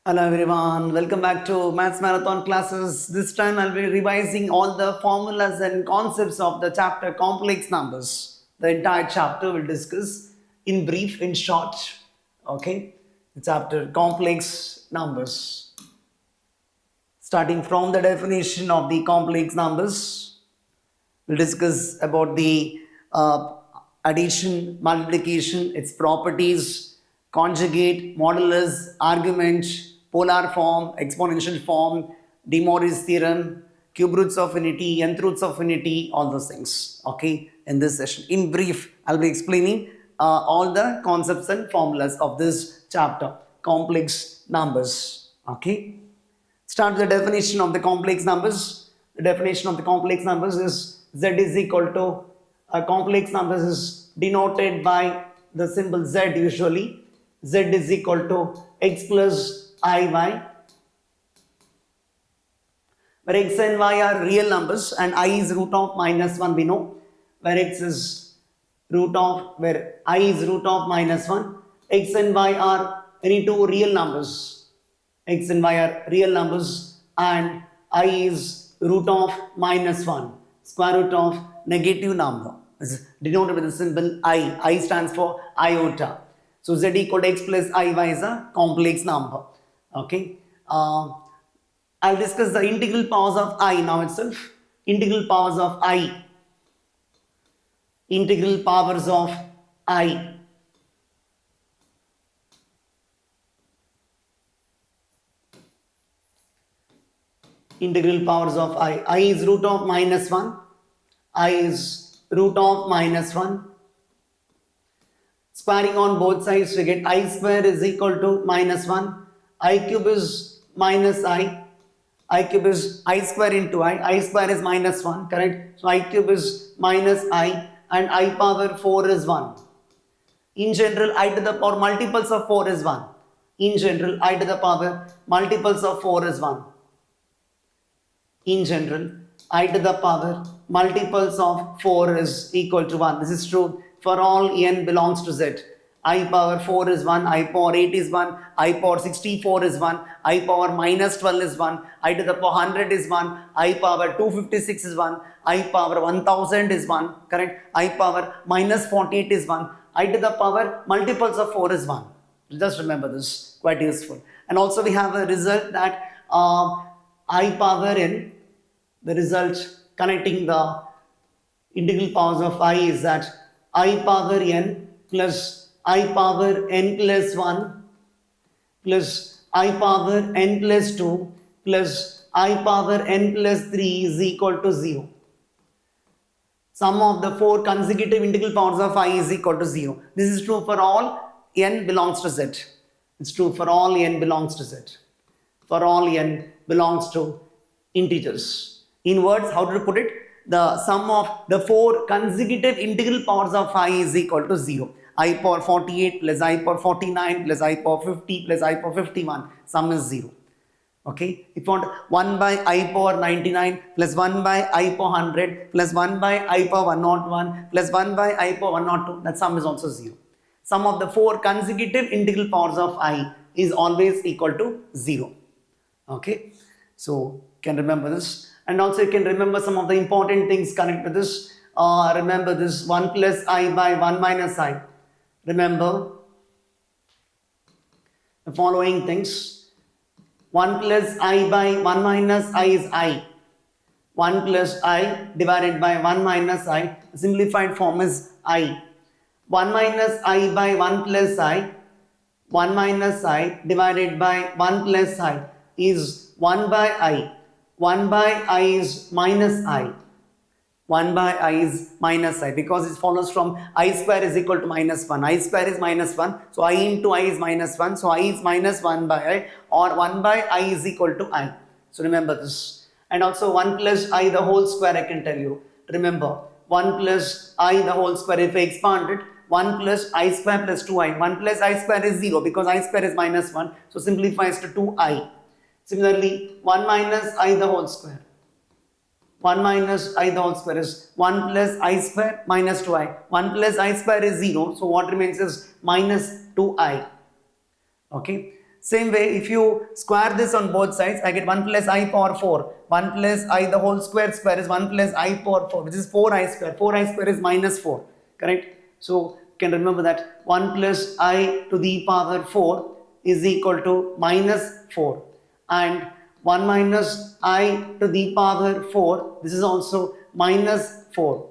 Hello everyone, welcome back to Maths Marathon classes. This time I'll be revising all the formulas and concepts of the chapter complex numbers. The entire chapter will discuss in brief, in short. Okay, the chapter complex numbers. Starting from the definition of the complex numbers, we'll discuss about the addition, multiplication, its properties, conjugate, modulus, argument, polar form, exponential form, De Moivre's theorem, cube roots of unity, nth roots of unity, all those things. Okay, in this session. In brief, I'll be explaining all the concepts and formulas of this chapter, complex numbers. Okay. Start with the definition of the complex numbers. The definition of the complex numbers is Z is equal to complex numbers is denoted by the symbol Z usually. Z is equal to x plus iy, where x and y are real numbers and I is root of minus 1 we know, where x is root of, where I is root of minus 1, x and y are any two real numbers. X and y are real numbers and I is root of minus 1, square root of negative number. This is denoted with the symbol I. I stands for iota. So z equal to x plus iy is a complex number. Okay. I'll discuss the integral powers of I now itself. Integral powers of I. Integral powers of I. Integral powers of I. I is root of minus 1. I is root of minus 1. Squaring on both sides we get I square is equal to minus 1. I cube is minus I. I cube is I square into I. I square is minus 1, correct? So I cube is minus I and I power 4 is 1. In general, I to the power multiples of 4 is 1. In general, I to the power multiples of 4 is 1. In general, I to the power multiples of 4 is equal to 1. This is true for all n belongs to Z. I power 4 is 1, I power 8 is 1, I power 64 is 1, I power minus 12 is 1, I to the power 100 is 1, I power 256 is 1, I power 1000 is 1, correct? I power minus 48 is 1, I to the power multiples of 4 is 1. Just remember this, quite useful. And also we have a result that I power n, the result connecting the integral powers of I is that I power n plus I power n plus 1 plus I power n plus 2 plus I power n plus 3 is equal to 0. Sum of the four consecutive integral powers of I is equal to 0. This is true for all n belongs to Z. It's true for all n belongs to Z. For all n belongs to integers. In words, how to put it? The sum of the four consecutive integral powers of I is equal to 0. I power 48 plus I power 49 plus I power 50 plus I power 51. Sum is 0. Okay. If you want 1 by I power 99 plus 1 by I power 100 plus 1 by I power 101 plus 1 by I power 102, that sum is also 0. Sum of the four consecutive integral powers of I is always equal to 0. Okay. So, can remember this. And also you can remember some of the important things connected to this. Remember this 1 plus I by 1 minus I. Remember the following things. 1 plus I by 1 minus I is I. 1 plus I divided by 1 minus I. Simplified form is I. 1 minus I by 1 plus I. 1 minus I divided by 1 plus I is 1 by I. 1 by I is minus I. 1 by I is minus I because it follows from I square is equal to minus 1. I square is minus 1. So I into I is minus 1. So I is minus 1 by I, or 1 by I is equal to I. So remember this. And also 1 plus I the whole square I can tell you. Remember 1 plus I the whole square, if I expand it, 1 plus I square plus 2I. 1 plus I square is 0 because I square is minus 1. So simplifies to 2I. Similarly, 1 minus I the whole square. 1 minus I the whole square is 1 plus I square minus 2I. 1 plus I square is 0. So what remains is minus 2I. Okay. Same way, if you square this on both sides, I get 1 plus I power 4. 1 plus I the whole square is 1 plus I power 4, which is 4I square. 4I square is minus 4, correct? So you can remember that 1 plus I to the power 4 is equal to minus 4. And 1 minus I to the power 4, this is also minus 4.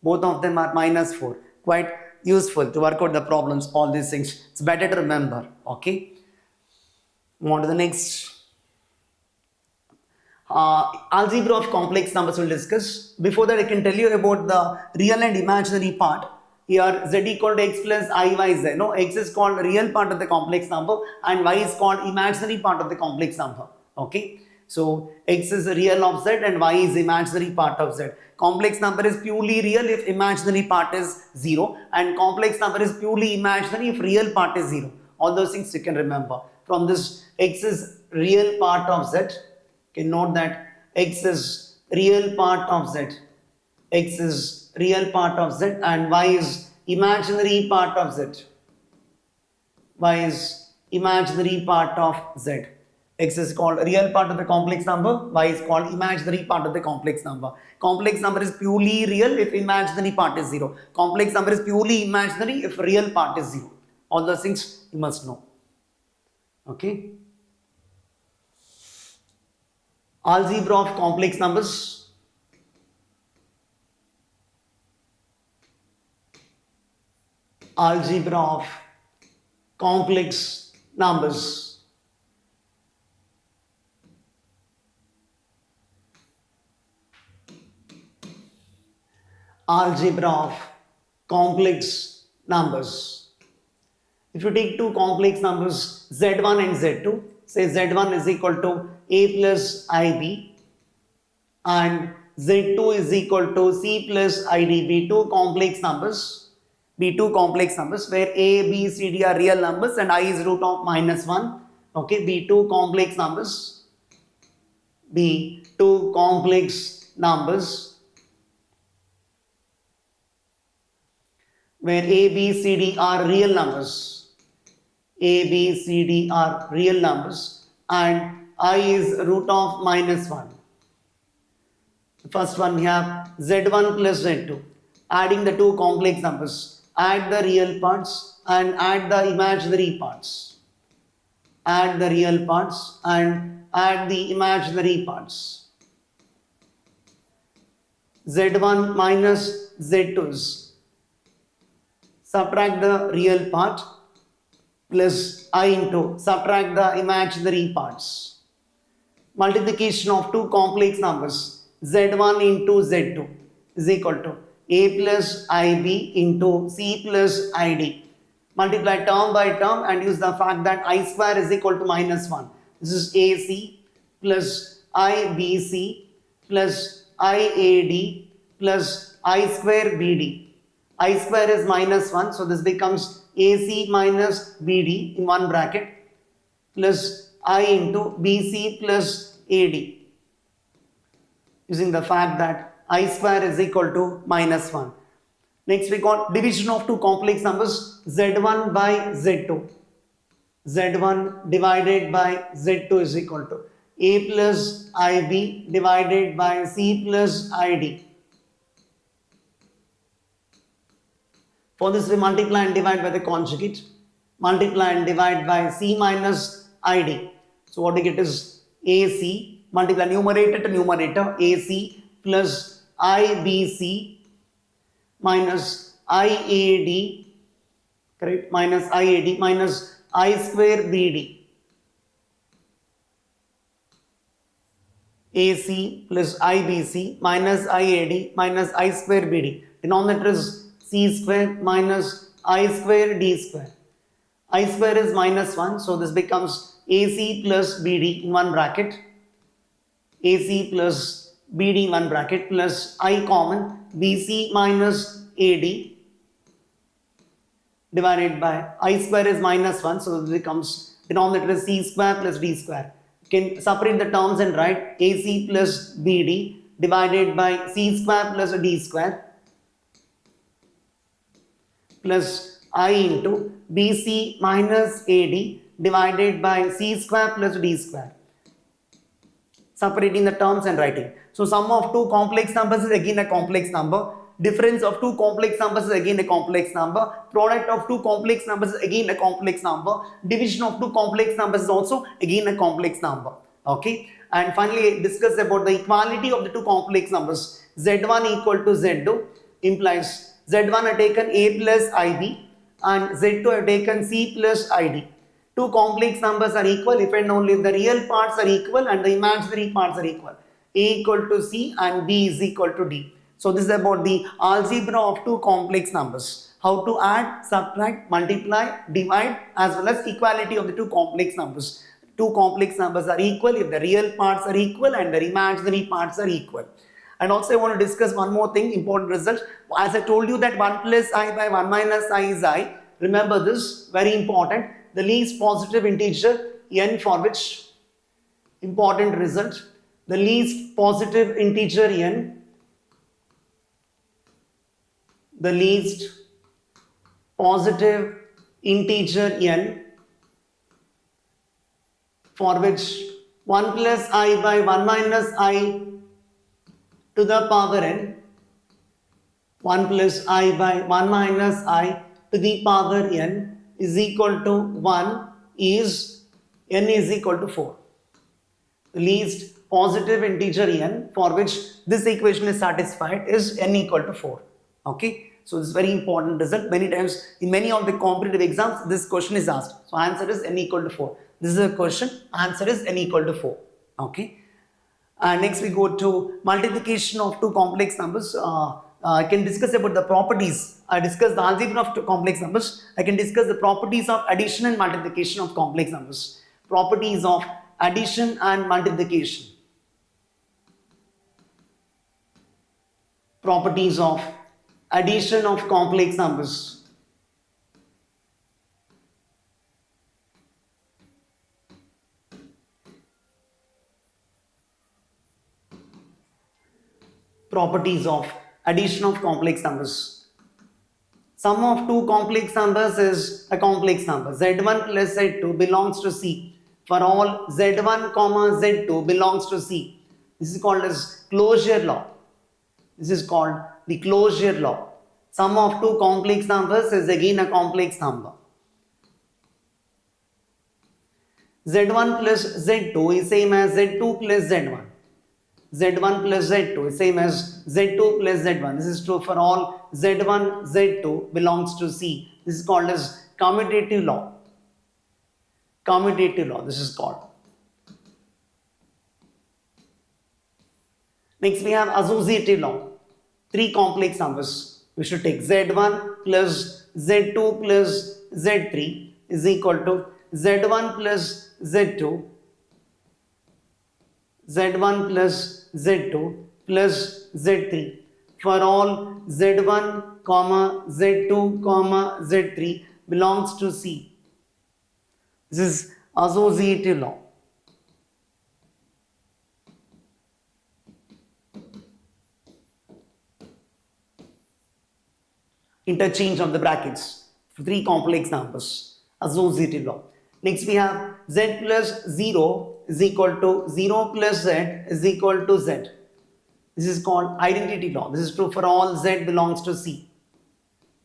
Both of them are minus 4. Quite useful to work out the problems, all these things. It's better to remember, okay? Move on to the next. Algebra of complex numbers we'll discuss. Before that, I can tell you about the real and imaginary part. Here, z equal to x plus iy. No, x is called real part of the complex number and y is called imaginary part of the complex number. Okay. So, x is real of z and y is imaginary part of z. Complex number is purely real if imaginary part is 0, and complex number is purely imaginary if real part is 0. All those things you can remember. From this, x is real part of z. You can note that x is real part of z. X is real part of z and y is imaginary part of z. Y is imaginary part of z. X is called real part of the complex number, y is called imaginary part of the complex number. Complex number is purely real if imaginary part is 0. Complex number is purely imaginary if real part is 0. All those things you must know. Okay. Algebra of complex numbers. Algebra of complex numbers. Algebra of complex numbers. If you take two complex numbers z1 and z2, say z1 is equal to a plus ib and z2 is equal to c plus id, be two complex numbers, where a, b, c, d are real numbers and I is root of minus 1. Okay, be two complex numbers, where a, b, c, d are real numbers, and I is root of minus 1. First one we have z1 plus z2. Adding the two complex numbers, add the real parts and add the imaginary parts. Add the real parts and add the imaginary parts. z1 minus z2 is subtract the real part plus I into subtract the imaginary parts. Multiplication of two complex numbers z1 into z2 is equal to a plus ib into c plus id. Multiply term by term and use the fact that I square is equal to minus 1. This is ac plus ibc plus iad plus I square bd. I square is minus 1, so this becomes AC minus BD in one bracket plus I into BC plus AD, using the fact that I square is equal to minus 1. Next we got division of two complex numbers Z1 by Z2. Z1 divided by Z2 is equal to A plus IB divided by C plus ID. For this we multiply and divide by the conjugate. Multiply and divide by C minus ID. So what we get is AC, multiply numerator to numerator, AC plus IBC minus IAD, correct, minus IAD minus I square BD. AC plus IBC minus IAD minus I square BD. Denominator is C square minus I square D square. I square is minus 1, so this becomes AC plus BD in one bracket. AC plus BD in one bracket plus I common BC minus AD divided by I square is minus 1, so this becomes denominator is C square plus D square. You can separate the terms and write AC plus BD divided by C square plus D square plus I into BC minus AD divided by c square plus d square. Separating the terms and writing. So sum of two complex numbers is again a complex number. Difference of two complex numbers is again a complex number. Product of two complex numbers is again a complex number. Division of two complex numbers is also again a complex number. Okay. And finally discuss about the equality of the two complex numbers. Z1 equal to Z2 implies Z1 had taken A plus IB and Z2 had taken C plus ID. Two complex numbers are equal if and only if the real parts are equal and the imaginary parts are equal. A equal to C and B is equal to D. So this is about the algebra of two complex numbers. How to add, subtract, multiply, divide as well as equality of the two complex numbers. Two complex numbers are equal if the real parts are equal and the imaginary parts are equal. And also I want to discuss one more thing, important result. As I told you that 1 plus I by 1 minus I is I. Remember this, very important. The least positive integer n for which, important result, the least positive integer n, the least positive integer n for which 1 plus I by 1 minus I to the power n, 1 plus I by 1 minus I to the power n is equal to 1 is n is equal to 4. The least positive integer n for which this equation is satisfied is n equal to 4. Okay. So this is very important result. Many times in many of the competitive exams this question is asked. So answer is n equal to 4. This is a question. Answer is n equal to 4. Okay. And next we go to multiplication of two complex numbers. I can discuss about the properties. I discussed the algebra of two complex numbers. I can discuss the properties of addition and multiplication of complex numbers. Properties of addition and multiplication. Properties of addition of complex numbers. Properties of addition of complex numbers. Sum of two complex numbers is a complex number. Z1 plus Z2 belongs to C. For all Z1 comma Z2 belongs to C. This is called as closure law. This is called the closure law. Sum of two complex numbers is again a complex number. Z1 plus Z2 is same as Z2 plus Z1. Z1 plus Z2 is same as Z2 plus Z1. This is true for all Z1, Z2 belongs to C. This is called as commutative law. Commutative law, this is called. Next we have associative law. Three complex numbers. We should take Z1 plus Z2 plus Z3 is equal to Z1 plus Z2, Z1 plus Z2 plus Z3 for all Z1 comma Z2 comma Z3 belongs to C. This is associative law. Interchange of the brackets for three complex numbers. Associative law. Next we have Z plus 0 is equal to 0 plus Z is equal to Z. This is called identity law. This is true for all Z belongs to C.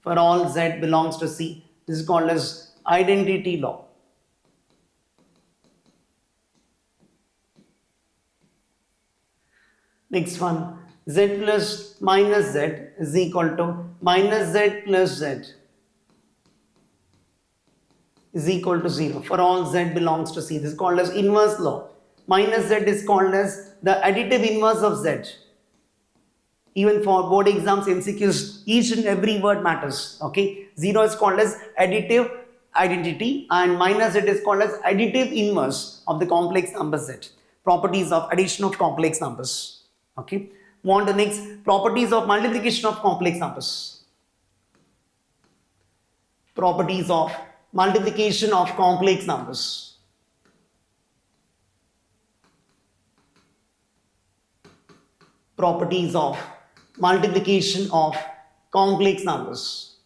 For all Z belongs to C. This is called as identity law. Next one, Z plus minus Z is equal to minus Z plus Z is equal to 0 for all Z belongs to C. This is called as inverse law. Minus Z is called as the additive inverse of Z. Even for board exams, MCQs, each and every word matters. Okay, 0 is called as additive identity and minus Z is called as additive inverse of the complex number Z. Properties of addition of complex numbers. Okay, move on to the next, properties of multiplication of complex numbers. Properties of multiplication of complex numbers. Properties of multiplication of complex numbers.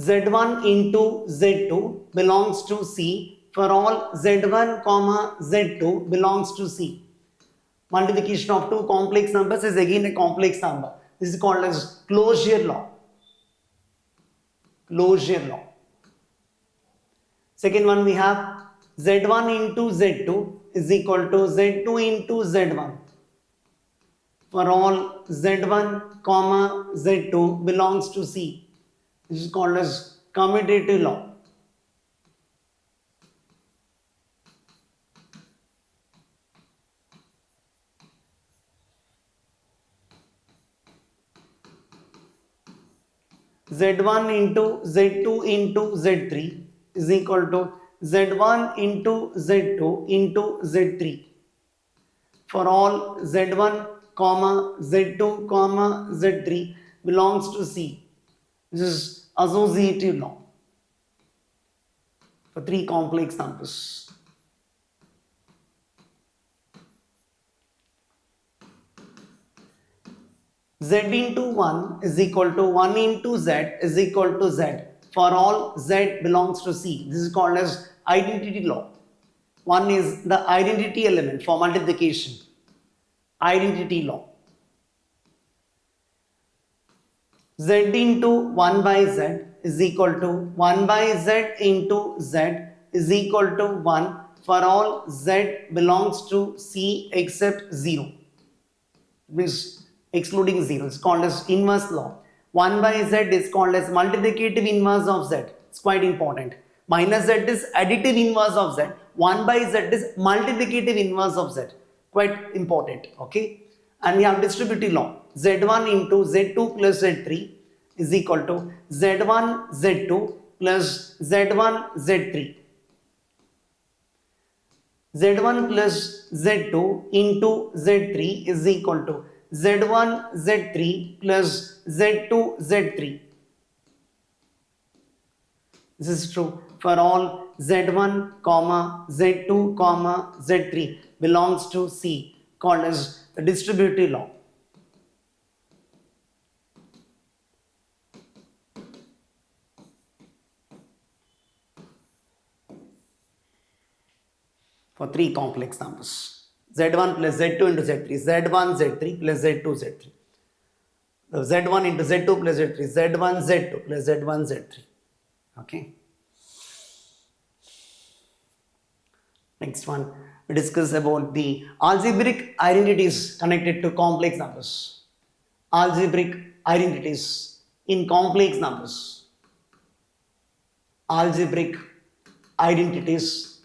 z1 into z2 belongs to C for all z1 comma z2 belongs to C. Multiplication of two complex numbers is again a complex number. This is called as closure law. Closure law. Second one we have z1 into z2 is equal to z2 into z1 for all z1 comma z2 belongs to C. This is called as commutative law. z1 into z2 into z3 is equal to z1 into z2 into z3 for all z1 comma z2 comma z3 belongs to C. This is associative law for three complex numbers. Z into 1 is equal to 1 into Z is equal to Z for all Z belongs to C. This is called as identity law. 1 is the identity element for multiplication. Identity law. Z into 1 by Z is equal to 1 by Z into Z is equal to 1 for all Z belongs to C except 0. Means excluding 0. It's called as inverse law. 1 by Z is called as multiplicative inverse of Z. It's quite important. Minus Z is additive inverse of Z. 1 by Z is multiplicative inverse of Z. Quite important. Okay. And we have distributive law. Z1 into Z2 plus Z3 is equal to Z1 Z2 plus Z1 Z3. Z1 plus Z2 into Z3 is equal to Z1 Z3 plus Z2 Z3. This is true for all Z1 comma Z2 comma Z3 belongs to C, called as the distributive law. For three complex numbers. Z1 plus Z2 into Z3, Z1 Z3 plus Z2 Z3. So Z1 into Z2 plus Z3, Z1 Z2 plus Z1 Z3. Okay. Next one, we discuss about the algebraic identities connected to complex numbers. Algebraic identities in complex numbers. Algebraic identities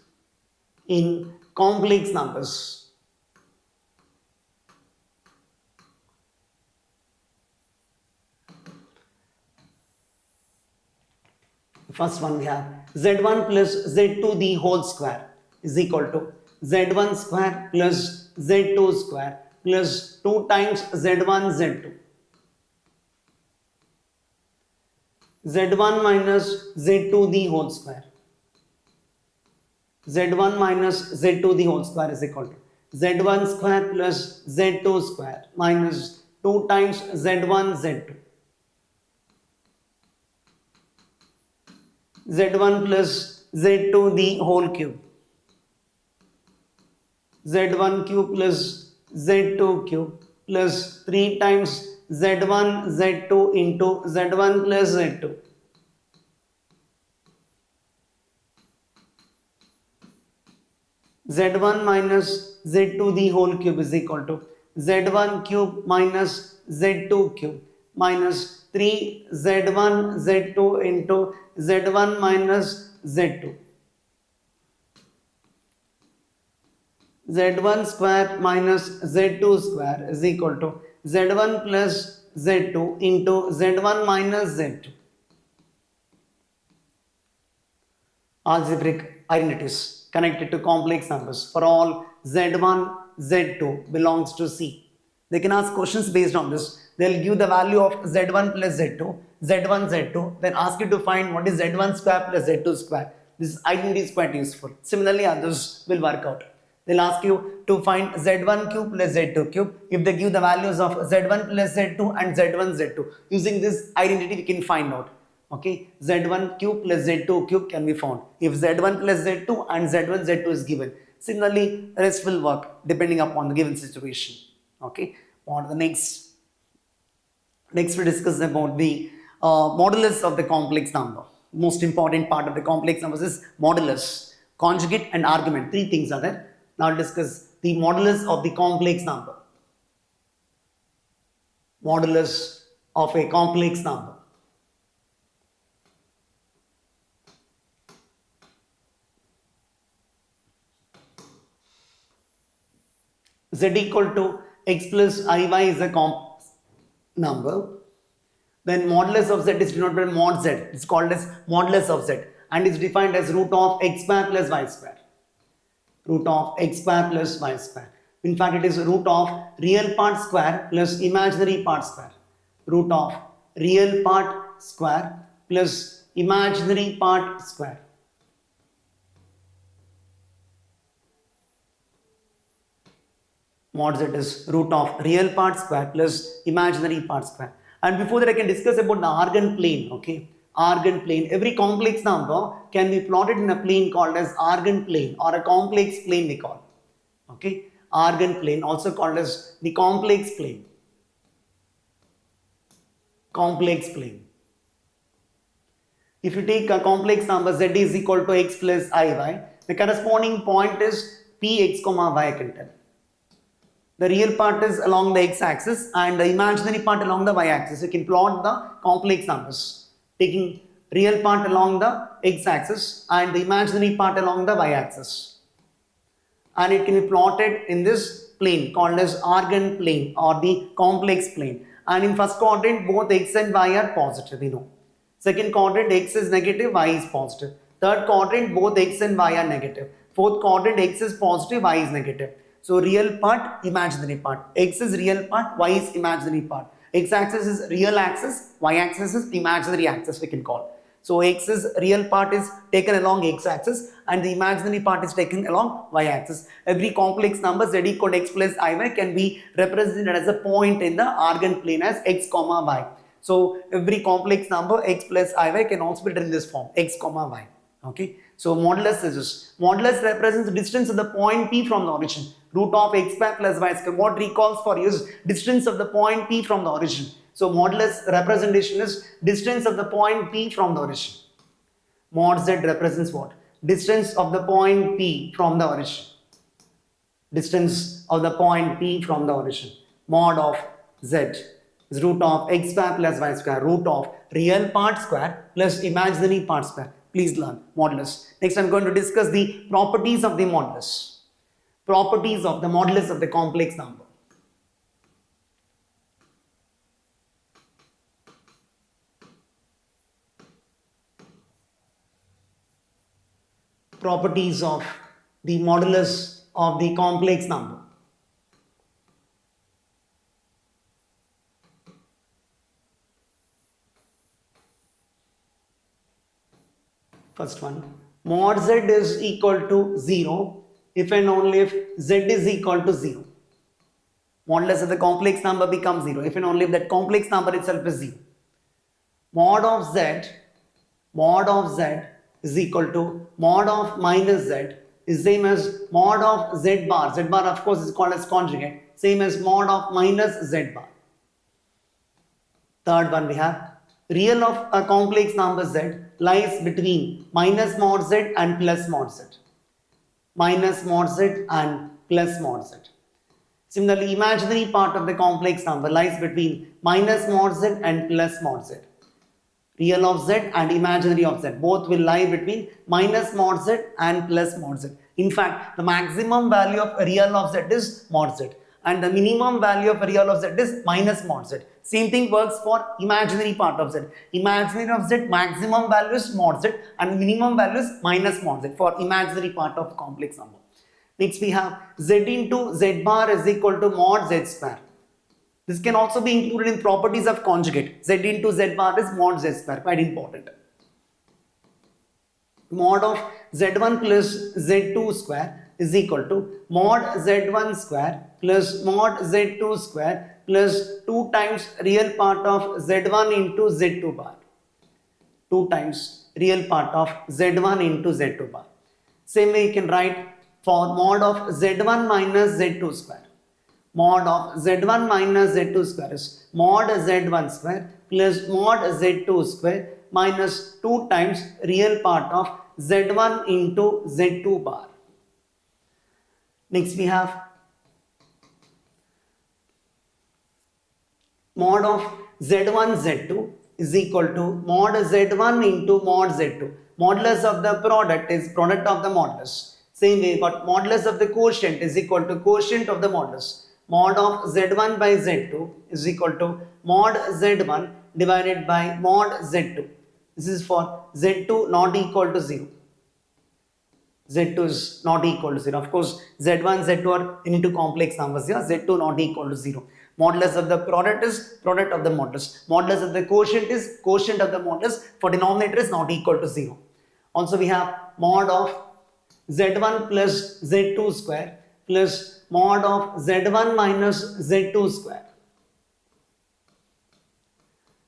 in complex numbers. First one we have Z1 plus Z2 the whole square is equal to Z1 square plus Z2 square plus 2 times Z1 Z2. Z1 minus Z2 the whole square. Z1 minus Z2 the whole square is equal to Z1 square plus Z2 square minus 2 times Z1 Z2. Z1 plus Z2 the whole cube. Z1 cube plus Z2 cube plus 3 times Z1 Z2 into Z1 plus Z2. Z1 minus Z2 the whole cube is equal to Z1 cube minus Z2 cube minus 3 Z1 Z2 into Z1 minus Z2. Z1 square minus Z2 square is equal to Z1 plus Z2 into Z1 minus Z2. Algebraic identities connected to complex numbers for all Z1, Z2 belongs to C. They can ask questions based on this. They'll give the value of Z1 plus Z2, Z1, Z2, then ask you to find what is Z1 square plus Z2 square. This identity is quite useful. Similarly, others will work out. They'll ask you to find Z1 cube plus Z2 cube. If they give the values of Z1 plus Z2 and Z1, Z2, using this identity we can find out. Okay, z1 cube plus z2 cube can be found if z1 plus z2 and z1 z2 is given. Similarly, rest will work depending upon the given situation. Okay, on the next we discuss about the modulus of the complex number. Most important part of the complex numbers is modulus, conjugate and argument. Three things are there. Now I'll discuss the modulus of the complex number. Modulus of a complex number. Z equal to x plus iy is a complex number. Then modulus of z is denoted by mod z. It's called as modulus of z and is defined as root of x square plus y square. Root of x square plus y square. In fact, it is root of real part square plus imaginary part square. Root of real part square plus imaginary part square. Mod z is root of real part square plus imaginary part square. And before that, I can discuss about the Argand plane. Okay, Argand plane. Every complex number can be plotted in a plane called as Argand plane or a complex plane we call. Okay, Argand plane, also called as the complex plane. Complex plane. If you take a complex number z is equal to x plus iy, the corresponding point is px comma y, I can tell. The real part is along the x-axis and the imaginary part along the y-axis. You can plot the complex numbers, taking real part along the x-axis and the imaginary part along the y-axis. And it can be plotted in this plane called as Argand plane or the complex plane. And in first quadrant, both x and y are positive, we know. Second quadrant, x is negative, y is positive. Third quadrant, both x and y are negative. Fourth quadrant, x is positive, y is negative. So real part, imaginary part. X is real part, y is imaginary part. X-axis is real axis, y-axis is imaginary axis, we can call. So x is real part is taken along x-axis and the imaginary part is taken along y-axis. Every complex number z equal to x plus iy can be represented as a point in the Argand plane as x comma y. So every complex number x plus iy can also be written in this form, x comma y. Okay. So modulus is this. Modulus represents the distance of the point P from the origin. Root of x square plus y square. What recalls for you is distance of the point P from the origin. So modulus representation is distance of the point P from the origin. Mod z represents what? Distance of the point P from the origin. Distance of the point P from the origin. Mod of z is root of x square plus y square. Root of real part square plus imaginary part square. Please learn modulus. Next, I am going to discuss the properties of the modulus. Properties of the modulus of the complex number. Properties of the modulus of the complex number. First one, mod z is equal to 0 if and only if z is equal to 0. Modulus of the complex number becomes 0 if and only if that complex number itself is 0. Mod of z is equal to mod of minus z is same as mod of z bar. Z bar of course is called as conjugate, same as mod of minus z bar. Third one we have real of a complex number z lies between minus mod z and plus mod z. Minus mod z and plus mod z. Similarly, imaginary part of the complex number lies between minus mod z and plus mod z. Real of z and imaginary of z both will lie between minus mod z and plus mod z. In fact, the maximum value of real of z is mod z and the minimum value of real of z is minus mod z. Same thing works for imaginary part of z. Imaginary of z maximum value is mod z and minimum value is minus mod z for imaginary part of complex number. Next we have z into z bar is equal to mod z square. This can also be included in properties of conjugate. Z into z bar is mod z square, quite important. Mod of z1 plus z2 square is equal to mod z1 square plus mod z2 square plus 2 times real part of z1 into z2 bar. 2 times real part of Z1 into Z2 bar. Same way you can write for mod of Z1 minus Z2 square. Mod of Z1 minus Z2 square is mod Z1 square plus mod Z2 square minus 2 times real part of Z1 into Z2 bar. Next we have mod of Z1 Z2 is equal to mod Z1 into mod Z2. Modulus of the product is product of the modulus. Same way, but modulus of the quotient is equal to quotient of the modulus. Mod of Z1 by Z2 is equal to mod Z1 divided by mod Z2. This is for Z2 not equal to 0. Z2 is not equal to 0. Of course, Z1, Z2 are into complex numbers. Yeah? Z2 not equal to 0. Modulus of the product is product of the modulus. Modulus of the quotient is quotient of the modulus. For denominator is not equal to 0. Also we have mod of Z1 plus Z2 square plus mod of Z1 minus Z2 square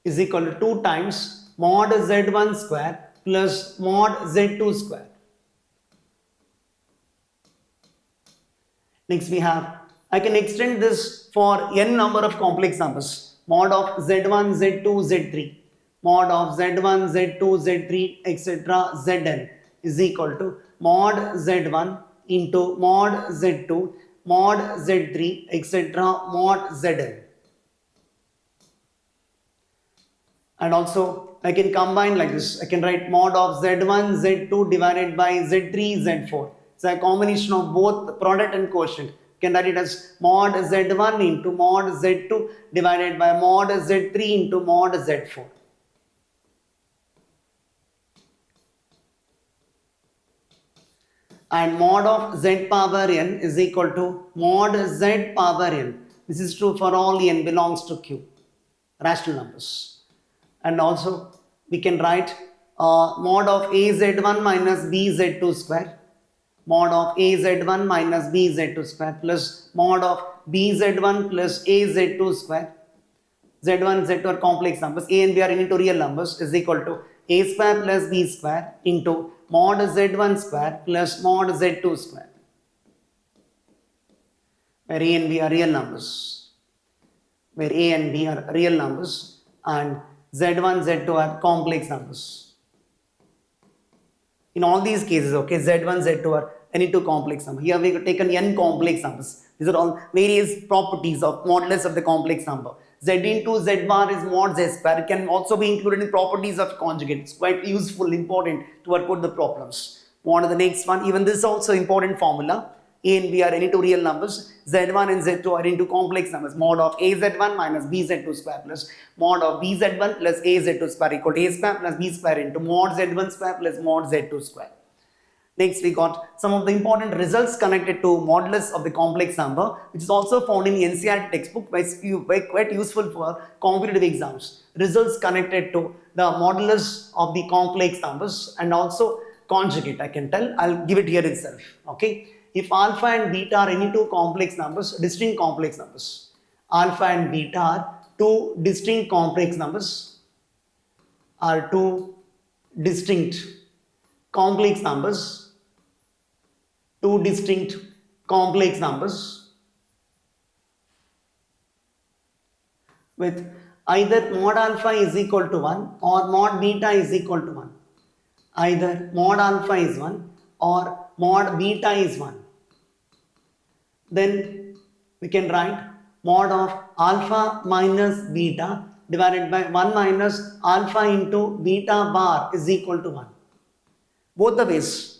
is equal to 2 times mod Z1 square plus mod Z2 square. Next we have, I can extend this for n number of complex numbers. Mod of Z1, Z2, Z3, mod of Z1, Z2, Z3, etc. Zn is equal to mod Z1 into mod Z2, mod Z3, etc. mod Zn. And also I can combine like this. I can write mod of Z1, Z2 divided by Z3, Z4. It's a combination of both product and quotient. You can write it as mod Z1 into mod Z2 divided by mod Z3 into mod Z4. And mod of Z power n is equal to mod Z power n. This is true for all n belongs to Q, rational numbers. And also we can write mod of AZ1 minus BZ2 square, mod of AZ1 minus BZ2 square plus mod of BZ1 plus AZ2 square. Z1, Z2 are complex numbers. A and B are into real numbers is equal to A square plus B square into mod Z1 square plus mod Z2 square. Where A and B are real numbers. Where A and B are real numbers and Z1, Z2 are complex numbers. In all these cases, okay, Z1, Z2 are any two complex numbers. Here we have taken n complex numbers. These are all various properties of modulus of the complex number. Z into Z bar is mod Z square. It can also be included in properties of conjugate. It's quite useful, important to work out the problems. On to the next one. Even this is also important formula. A and B are any two real numbers. Z1 and Z2 are into complex numbers. Mod of AZ1 minus BZ2 square plus mod of BZ1 plus AZ2 square equal to A square plus B square into mod Z1 square plus mod Z2 square. Next we got some of the important results connected to modulus of the complex number, which is also found in the NCERT textbook, quite useful for competitive exams. Results connected to the modulus of the complex numbers and also conjugate, I can tell. I'll give it here itself. Okay. If alpha and beta are any two complex numbers, distinct complex numbers. Alpha and beta are two distinct complex numbers, are two distinct complex numbers. Two distinct complex numbers with either mod alpha is equal to 1 or mod beta is equal to 1. Either mod alpha is 1 or mod beta is 1. Then we can write mod of alpha minus beta divided by 1 minus alpha into beta bar is equal to 1. Both the ways.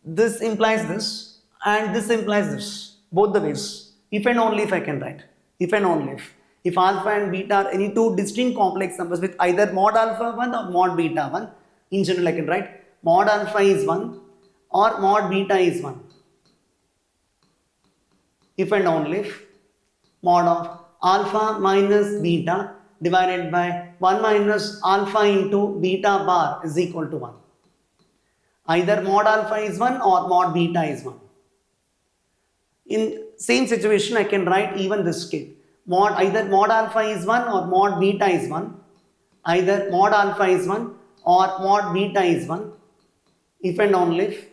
This implies this and this implies this. Both the ways. If and only if I can write. If and only if. If alpha and beta are any two distinct complex numbers with either mod alpha 1 or mod beta 1. In general I can write mod alpha is 1 or mod beta is 1. If and only if mod of alpha minus beta divided by 1 minus alpha into beta bar is equal to 1. Either mod alpha is 1 or mod beta is 1. In same situation, I can write even this case. Either mod alpha is 1 or mod beta is 1. Either mod alpha is 1 or mod beta is 1, if and only if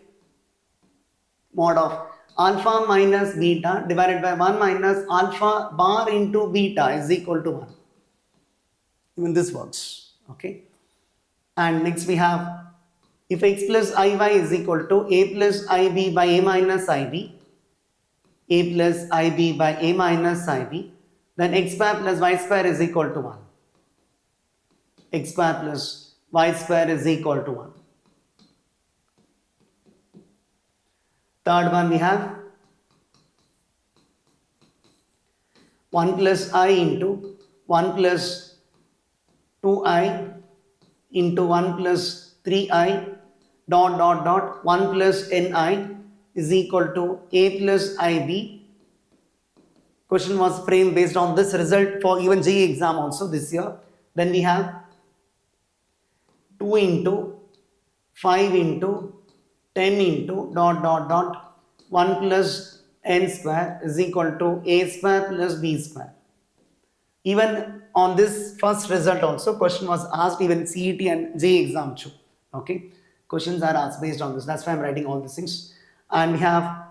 mod of alpha minus beta divided by 1 minus alpha bar into beta is equal to 1. Even this works. Okay. And next we have, if x plus iy is equal to a plus ib by a minus ib, a plus ib by a minus ib, then x square plus y square is equal to 1. X square plus y square is equal to 1. Third one we have 1 plus I into 1 plus 2i into 1 plus 3i dot 1 plus ni is equal to a plus ib. Question was framed based on this result for even JEE exam also this year. Then we have 2 into 5 into 10 into dot 1 plus n square is equal to a square plus b square. Even on this first result also question was asked, even CET and JEE exam too. Okay, questions are asked based on this. That's why I'm writing all these things. And we have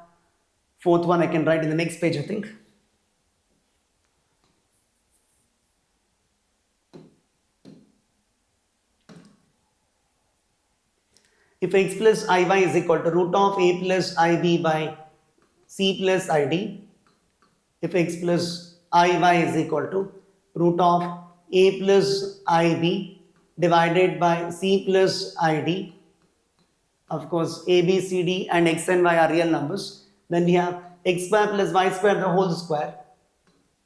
fourth one I can write in the next page, I think. If x plus iy is equal to root of a plus ib by c plus id, if x plus iy is equal to root of a plus ib divided by c plus id, of course a, b, c, d and x and y are real numbers, then we have x square plus y square the whole square,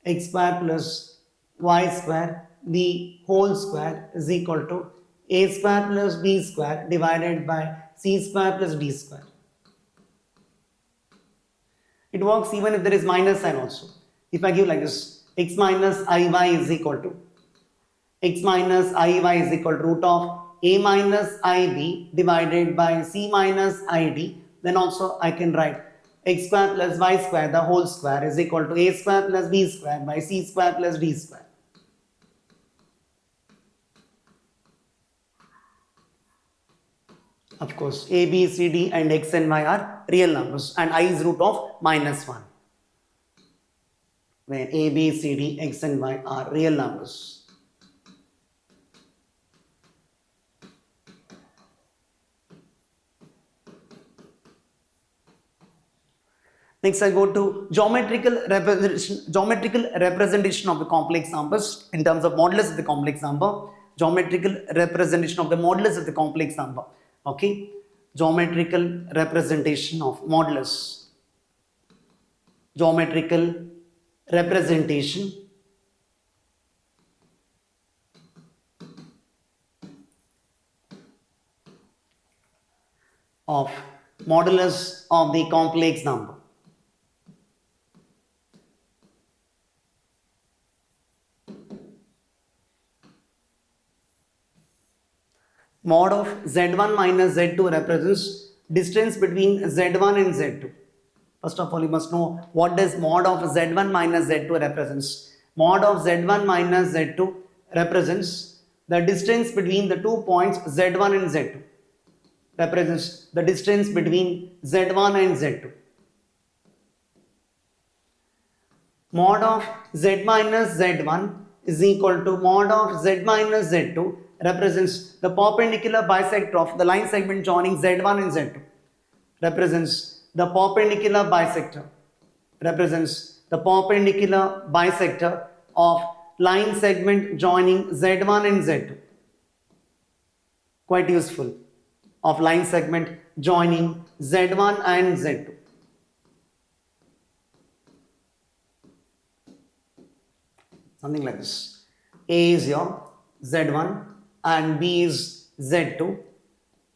x square plus y square the whole square is equal to a square plus b square divided by c square plus d square. It works even if there is minus sign also. If I give like this, x minus iy is equal to root of a minus ib divided by c minus id, then also I can write x square plus y square the whole square is equal to a square plus b square by c square plus d square. Of course, a, b, c, d and x and y are real numbers and I is root of minus 1. Where a, b, c, d, x and y are real numbers. Next I go to geometrical representation of the complex numbers in terms of modulus of the complex number. Geometrical representation of the modulus of the complex number. Okay, geometrical representation of modulus. Geometrical representation of modulus of the complex number. Mod of z1 minus z2 represents distance between z1 and z2. First of all, you must know what does mod of z1 minus z2 represents. Mod of z1 minus z2 represents the distance between the 2 points z1 and z2. Represents the distance between z1 and z2. Mod of z minus z1 is equal to mod of z minus z2 represents the perpendicular bisector of the line segment joining z1 and z2. Represents the perpendicular bisector. Represents the perpendicular bisector of line segment joining z1 and z2. Quite useful. Of line segment joining z1 and z2. Something like this. A is your z1 and B is z2.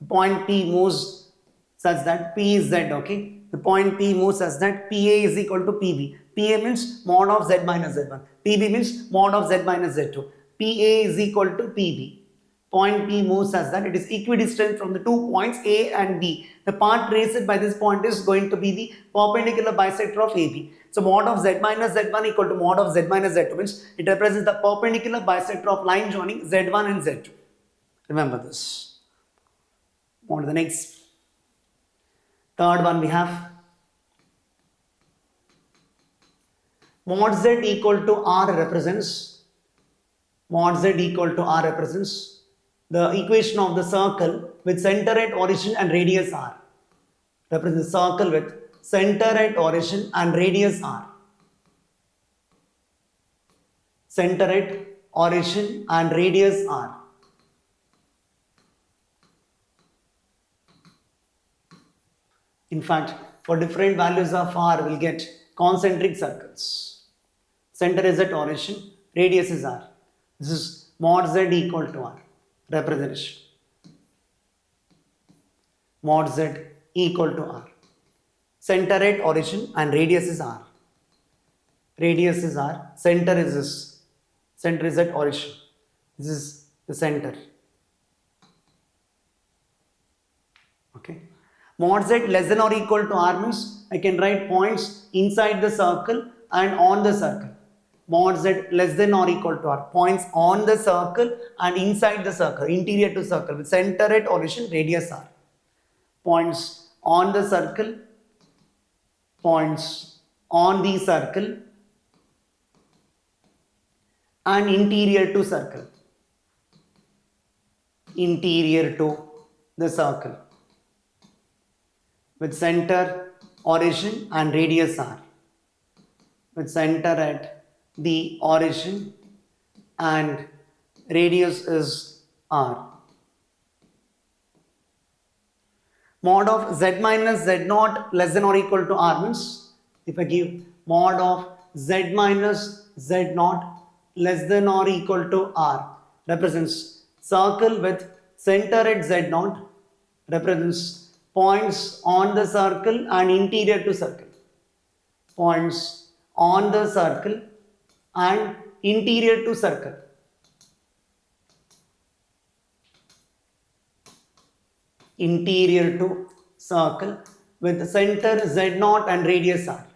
Point P moves such that P is z, okay? The point P moves such that PA is equal to PB. PA means mod of z minus z1. PB means mod of z minus z2. PA is equal to PB. Point P moves such that it is equidistant from the 2 points A and B. The part traced by this point is going to be the perpendicular bisector of AB. So mod of z minus z1 equal to mod of z minus z2 means it represents the perpendicular bisector of line joining z1 and z2. Remember this. On to the next. Third one we have mod z equal to r represents the equation of the circle with center at origin and radius r. Represents the circle with center at origin and radius r. Center at origin and radius r. In fact, for different values of r, we'll get concentric circles. Center is at origin, radius is r. This is mod z equal to r representation. Mod z equal to r. Center at origin and radius is r. Radius is r. Center is this. Center is at origin. This is the center. Okay. Mod z less than or equal to r means I can write points inside the circle and on the circle. Mod z less than or equal to r. Points on the circle and inside the circle, interior to circle with center at origin, radius r. Points on the circle, points on the circle and interior to circle. Interior to the circle with center, origin and radius r. With center at the origin and radius is r. Mod of z minus z naught less than or equal to r means if I give mod of z minus z naught less than or equal to r represents circle with center at z naught, represents points on the circle and interior to circle. Points on the circle and interior to circle. Interior to circle with center z0 and radius r.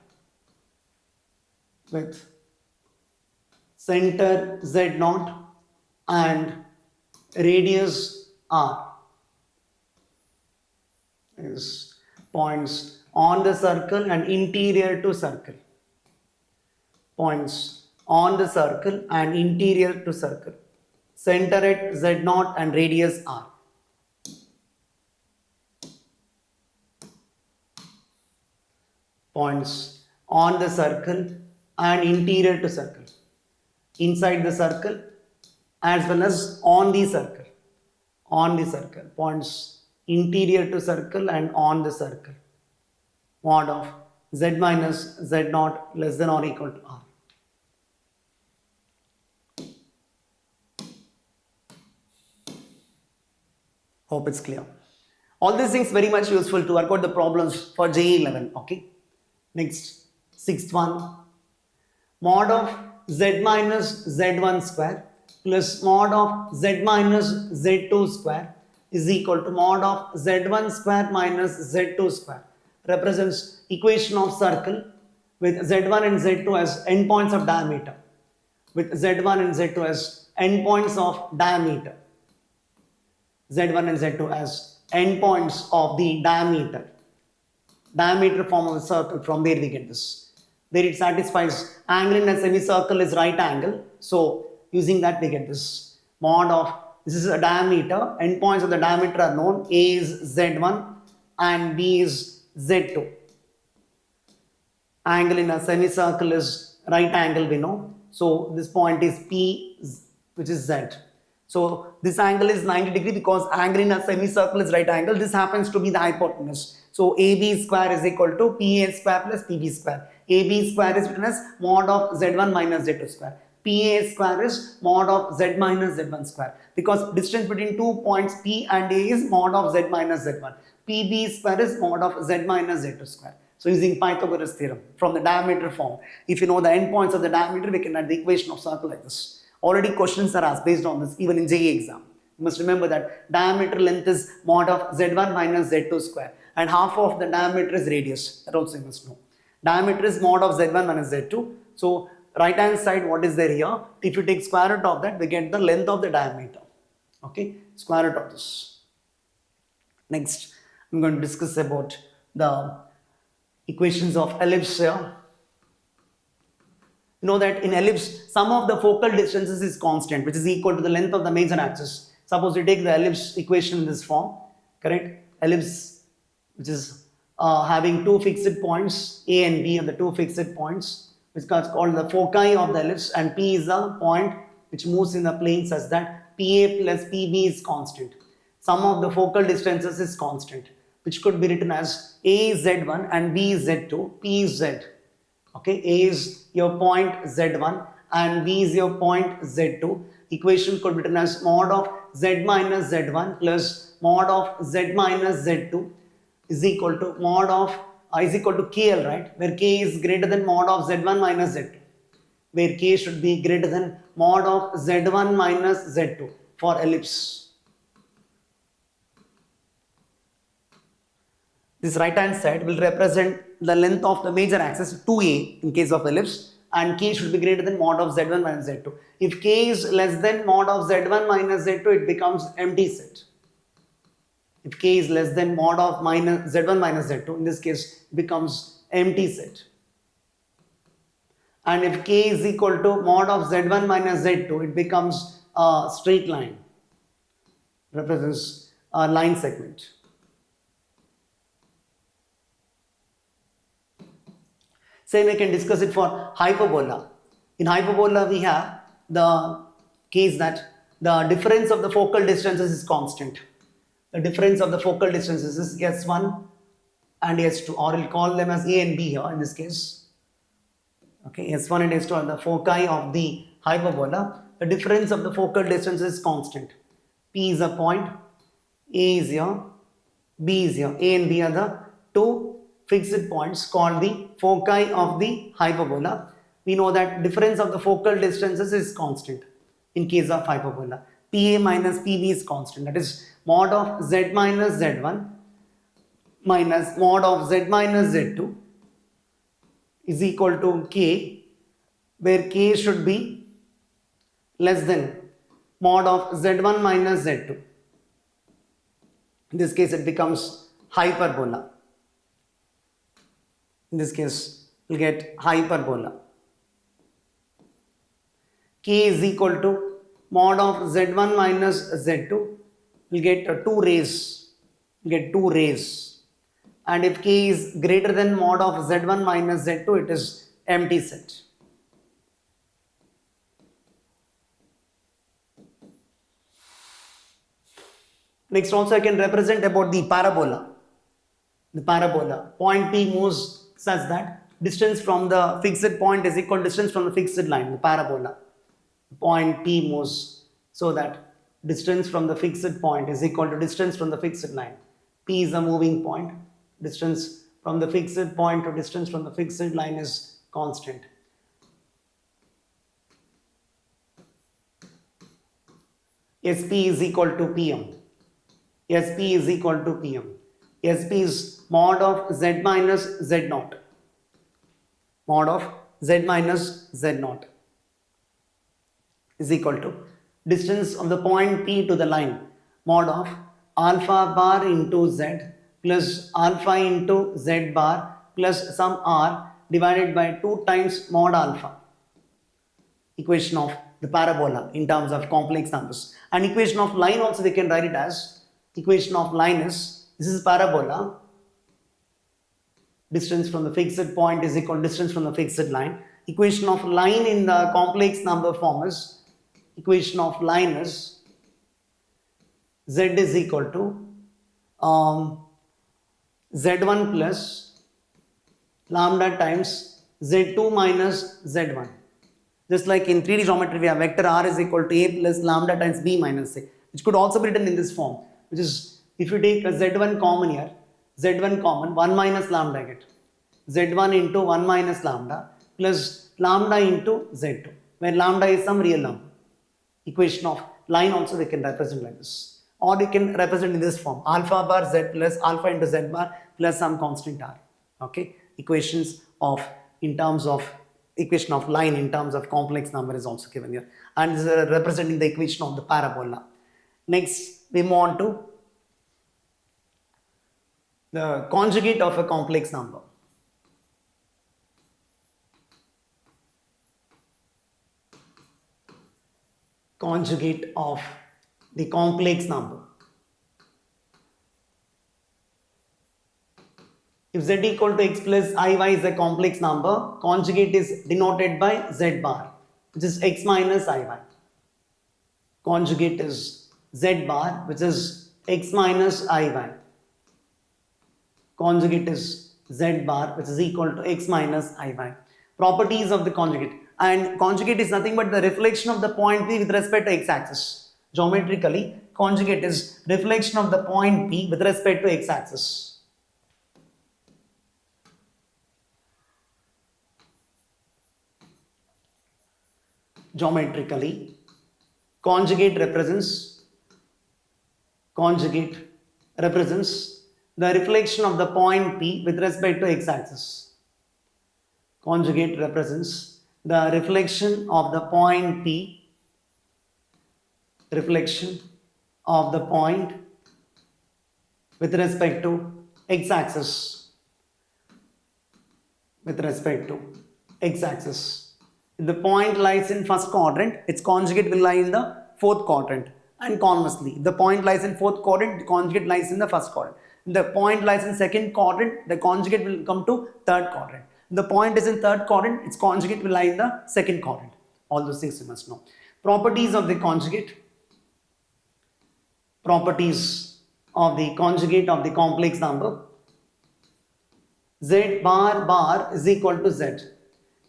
With center z0 and radius r. Is points on the circle and interior to circle. Points on the circle and interior to circle. Center at z0 and radius r. Points on the circle and interior to circle. Inside the circle as well as on the circle. On the circle. Points interior to circle and on the circle. Mod of z minus z naught less than or equal to r. Hope it's clear. All these things very much useful to work out the problems for JEE 11. Okay. Next, sixth one. Mod of z minus z1 square plus mod of z minus z2 square is equal to mod of z1 square minus z2 square. Represents equation of circle with z1 and z2 as endpoints of diameter. With z1 and z2 as endpoints of diameter. z1 and z2 as endpoints of the diameter. Diameter form of a circle, from there we get this. There it satisfies angle in a semicircle is right angle. So using that we get this. Mod of, this is a diameter, endpoints of the diameter are known. A is z1 and B is z2. Angle in a semicircle is right angle we know. So this point is P, which is z. So this angle is 90 degree because angle in a semicircle is right angle. This happens to be the hypotenuse. So AB square is equal to PA square plus PB square. AB square is written as mod of Z1 minus Z2 square. PA square is mod of Z minus Z1 square. Because distance between 2 points P and A is mod of Z minus Z1. PB square is mod of Z minus Z2 square. So using Pythagoras theorem from the diameter form, if you know the endpoints of the diameter, we can write the equation of circle like this. Already questions are asked based on this even in JEE exam. You must remember that diameter length is mod of Z1 minus Z2 square and half of the diameter is radius. That also you must know. Diameter is mod of Z1 minus Z2. So right hand side what is there here? If you take square root of that, we get the length of the diameter. Okay, square root of this. Next, I'm going to discuss about the equations of ellipse here. You know that in ellipse, sum of the focal distances is constant, which is equal to the length of the major axis. Suppose you take the ellipse equation in this form, correct? Ellipse, which is having two fixed points, A and B are the two fixed points, which is called the foci of the ellipse, and P is the point which moves in the plane such that PA plus PB is constant. Sum of the focal distances is constant, which could be written as A is Z1 and B is Z2, P is Z. Okay, A is your point Z1 and B is your point Z2. Equation could be written as mod of Z minus Z1 plus mod of Z minus Z2 is equal to mod of is equal to KL, right? Where K is greater than mod of Z1 minus Z2. Where K should be greater than mod of Z1 minus Z2 for ellipse. This right hand side will represent the length of the major axis 2a in case of ellipse, and K should be greater than mod of Z1 minus Z2. If K is less than mod of Z1 minus Z2, it becomes empty set. If K is less than mod of Z1 minus Z2, in this case it becomes empty set. And if K is equal to mod of Z1 minus Z2, it becomes a straight line, represents a line segment. Same we can discuss it for hyperbola. In hyperbola we have the case that the difference of the focal distances is constant. The difference of the focal distances is S1 and S2, or we'll call them as A and B here in this case. Okay, S1 and S2 are the foci of the hyperbola. The difference of the focal distance is constant. P is a point, A is here, B is here. A and B are the two fixed points called the foci of the hyperbola. We know that difference of the focal distances is constant in case of hyperbola. PA minus PB is constant, that is mod of Z minus Z1 minus mod of Z minus Z2 is equal to K, where K should be less than mod of Z1 minus Z2. In this case it becomes hyperbola. In this case, we'll get hyperbola. K is equal to mod of Z1 minus Z2. We'll get 2 rays. We'll get 2 rays. And if K is greater than mod of Z1 minus Z2, it is empty set. Next also I can represent about the parabola. The parabola. Point P moves such that distance from the fixed point is equal to distance from the fixed line, the parabola. Point P moves so that distance from the fixed point is equal to distance from the fixed line. P is a moving point. Distance from the fixed point to distance from the fixed line is constant. SP is equal to PM. SP is equal to PM. SP is mod of Z minus Z naught. Mod of Z minus Z naught is equal to distance of the point P to the line, mod of alpha bar into Z plus alpha into Z bar plus some R divided by 2 times mod alpha. Equation of the parabola in terms of complex numbers. And equation of line also we can write it as, equation of line is, this is parabola, distance from the fixed point is equal to distance from the fixed line. Equation of line in the complex number form is, equation of line is Z is equal to Z1 plus lambda times Z2 minus Z1. Just like in 3D geometry we have vector R is equal to A plus lambda times B minus A, which could also be written in this form, which is, if you take a Z1 common here, Z1 common, 1 minus lambda get. Z1 into 1 minus lambda plus lambda into Z2, where lambda is some real number. Equation of line also we can represent like this. Or we can represent in this form, alpha bar Z plus alpha into Z bar plus some constant R. Okay, equations of, in terms of, equation of line in terms of complex number is also given here. And this is representing the equation of the parabola. Next, we move on to the conjugate of a complex number. Conjugate of the complex number. If z equal to x plus iy is a complex number, conjugate is denoted by z bar, which is x minus iy. Conjugate is z bar, which is x minus iy. Conjugate is z bar, which is equal to x minus iy. Properties of the conjugate. And conjugate is nothing but the reflection of the point P with respect to x-axis. Geometrically, conjugate is reflection of the point P with respect to x-axis. Geometrically, conjugate represents the reflection of the point P with respect to x-axis. Conjugate represents the reflection of the point P, reflection of the point with respect to x-axis. With respect to x-axis. If the point lies in first quadrant, its conjugate will lie in the fourth quadrant. And conversely, if the point lies in fourth quadrant, the conjugate lies in the first quadrant. If the point lies in second quadrant, the conjugate will come to third quadrant. If the point is in third quadrant, its conjugate will lie in the second quadrant. All those things you must know. Properties of the conjugate. Properties of the conjugate of the complex number. Z bar bar is equal to Z.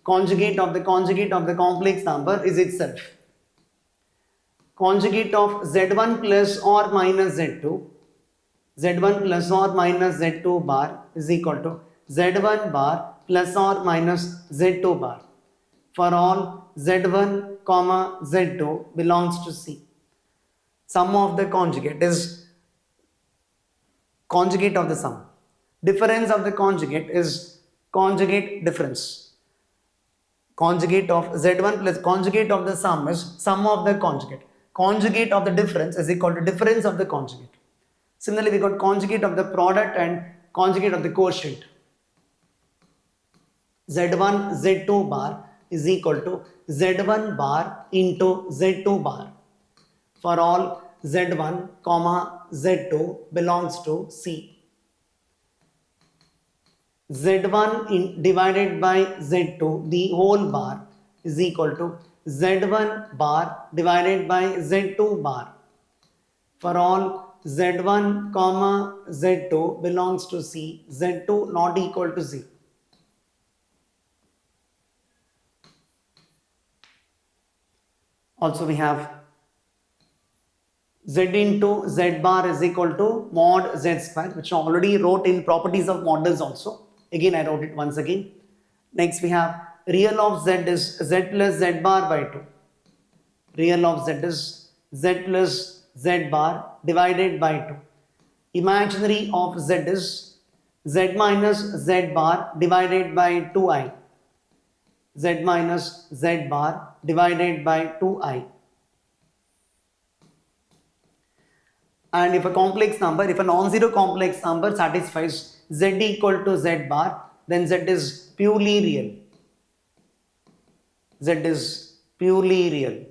Conjugate of the complex number is itself. Conjugate of Z1 plus or minus Z2. Z1 plus or minus Z2 bar is equal to Z1 bar plus or minus Z2 bar. For all Z1 comma Z2 belongs to C. Sum of the conjugate is conjugate of the sum. Difference of the conjugate is conjugate difference. Conjugate of Z1 plus conjugate of the sum is sum of the conjugate. Conjugate of the difference is equal to difference of the conjugate. Similarly, we got conjugate of the product and conjugate of the quotient. Z1 Z2 bar is equal to Z1 bar into Z2 bar. For all Z1 comma Z2 belongs to C. Z1 divided by Z2, the whole bar is equal to Z1 bar divided by Z2 bar. For all Z1 comma Z2 belongs to C, Z2 not equal to Z. Also we have Z into Z bar is equal to mod Z square, which I already wrote in properties of modulus also. Again, I wrote it once again. Next, we have real of Z is Z plus Z bar by 2. Real of Z is Z plus Z bar divided by 2. Imaginary of Z is Z minus Z bar divided by 2i. Z minus Z bar divided by 2i. And if a complex number, if a non-zero complex number satisfies Z equal to Z bar, then Z is purely real. Z is purely real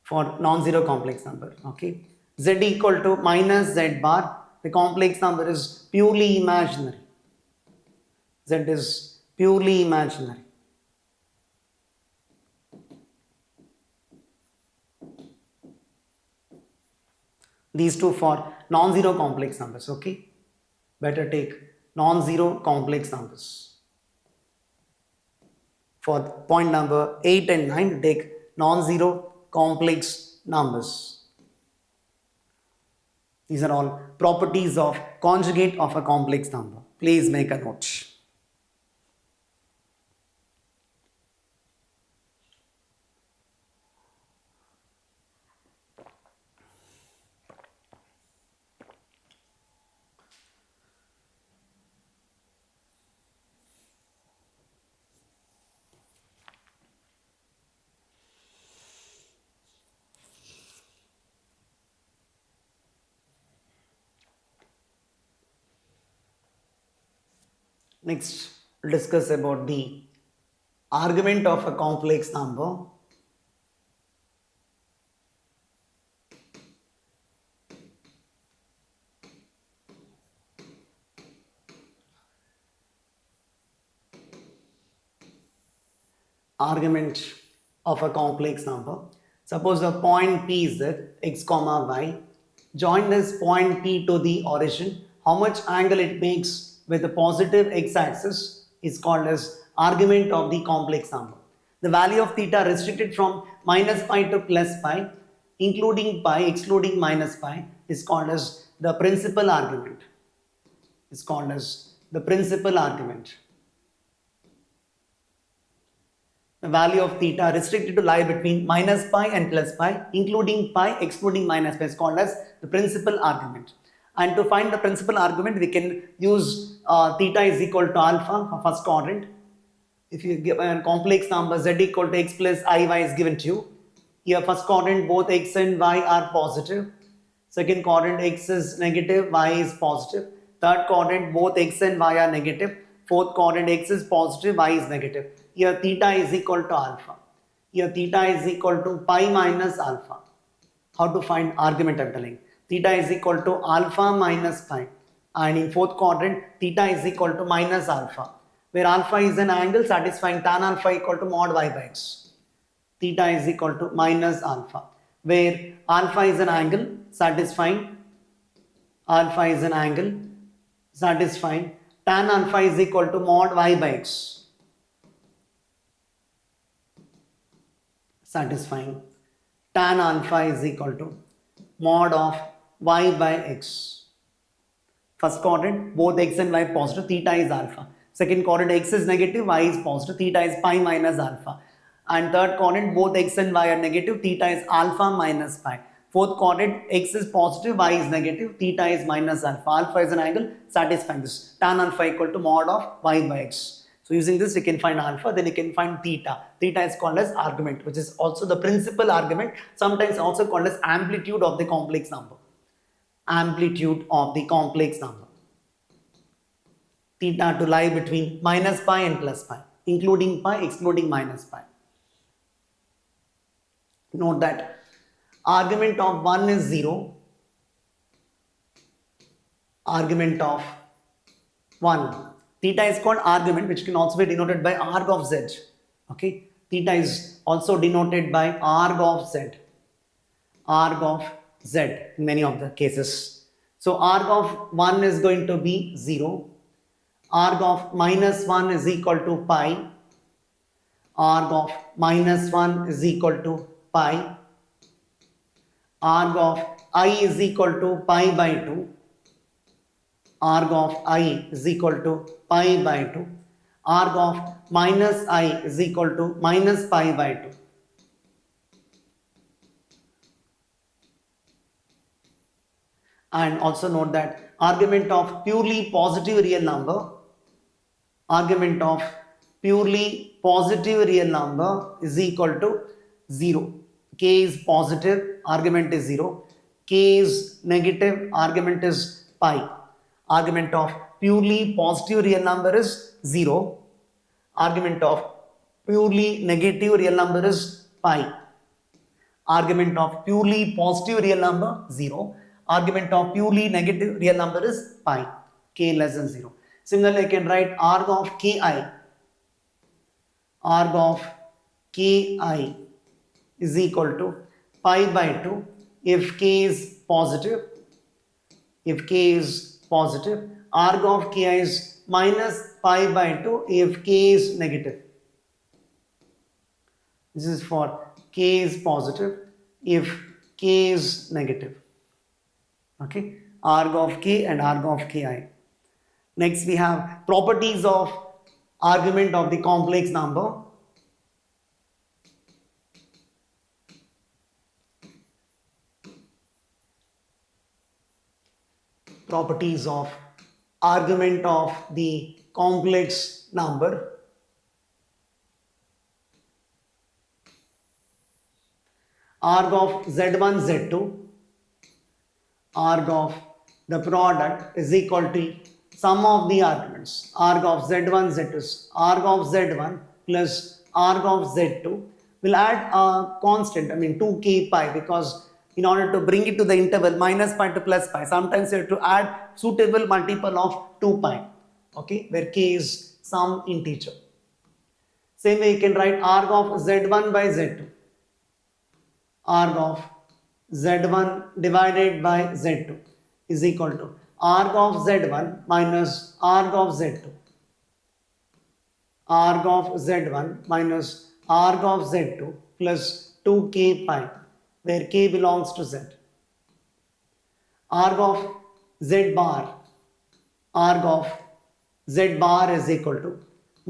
for non-zero complex number. Okay. Z equal to minus Z bar, the complex number is purely imaginary. Z is purely imaginary. These two for non-zero complex numbers. Okay. Better take non-zero complex numbers. For point number 8 and 9, take non-zero complex numbers. These are all properties of conjugate of a complex number. Please make a note. Next, we'll discuss about the argument of a complex number. Argument of a complex number. Suppose the point P is that x comma y. Join this point P to the origin. How much angle it makes with the positive x-axis is called as argument of the complex number. The value of theta restricted from minus pi to plus pi, including pi, excluding minus pi, is called as the principal argument. Is called as the principal argument. The value of theta restricted to lie between minus pi and plus pi, including pi, excluding minus pi, is called as the principal argument. And to find the principal argument, we can use theta is equal to alpha for first quadrant. If you give a complex number z equal to x plus iy is given to you, here first quadrant both x and y are positive. Second quadrant x is negative, y is positive. Third quadrant both x and y are negative. Fourth quadrant x is positive, y is negative. Here theta is equal to alpha. Here theta is equal to pi minus alpha. How to find argument I'm telling. Theta is equal to alpha minus pi. And in fourth quadrant, theta is equal to minus alpha. Where alpha is an angle satisfying tan alpha equal to mod y by x. Theta is equal to minus alpha. Where alpha is an angle satisfying tan alpha is equal to mod y by x. Satisfying tan alpha is equal to mod of y by x. First quadrant both x and y positive, theta is alpha. Second quadrant x is negative, y is positive, theta is pi minus alpha. And third quadrant both x and y are negative, theta is alpha minus pi. Fourth quadrant x is positive, y is negative, theta is minus alpha. Alpha is an angle satisfying this. Tan alpha equal to mod of y by x. So using this you can find alpha, then you can find theta. Theta is called as argument, which is also the principal argument, sometimes also called as amplitude of the complex number. Amplitude of the complex number. Theta to lie between minus pi and plus pi, including pi, excluding minus pi. Note that argument of 1 is 0. Argument of 1. Theta is called argument, which can also be denoted by arg of z. Okay. Theta is also denoted by arg of z. Arg of z in many of the cases. So arg of 1 is going to be 0. Arg of minus 1 is equal to pi. Arg of minus 1 is equal to pi. Arg of I is equal to pi by 2. Arg of I is equal to pi by 2. Arg of minus I is equal to minus pi by 2. And also note that argument of purely positive real number, argument of purely positive real number is equal to 0. K is positive, argument is 0. K is negative, argument is pi. Argument of purely positive real number is 0. Argument of purely negative real number is pi. Argument of purely positive real number 0. Argument of purely negative real number is pi. K less than 0. Similarly, I can write arg of Ki. Arg of Ki is equal to pi by 2 if K is positive. If K is positive, arg of Ki is minus pi by 2 if K is negative. This is for K is positive if K is negative. Okay, arg of K and arg of Ki. Next we have properties of argument of the complex number. Properties of argument of the complex number. Arg of z1 z2, arg of the product is equal to sum of the arguments, arg of z1, z2 is arg of z1 plus arg of z2. We'll add a constant, 2k pi, because in order to bring it to the interval minus pi to plus pi, sometimes you have to add suitable multiple of 2 pi, okay, where k is some integer. Same way you can write arg of z1 by z2, arg of z1 divided by z2 is equal to arg of z1 minus arg of z2, arg of z1 minus arg of z2 plus 2k pi, where k belongs to z. Arg of z bar is equal to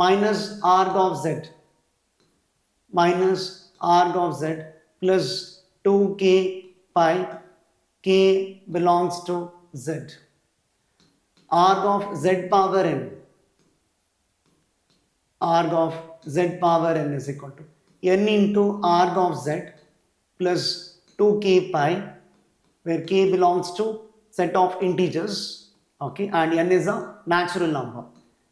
minus arg of z plus 2k pi, k belongs to z. Arg of z power n is equal to n into arg of z plus 2k pi, where k belongs to set of integers, okay, and n is a natural number.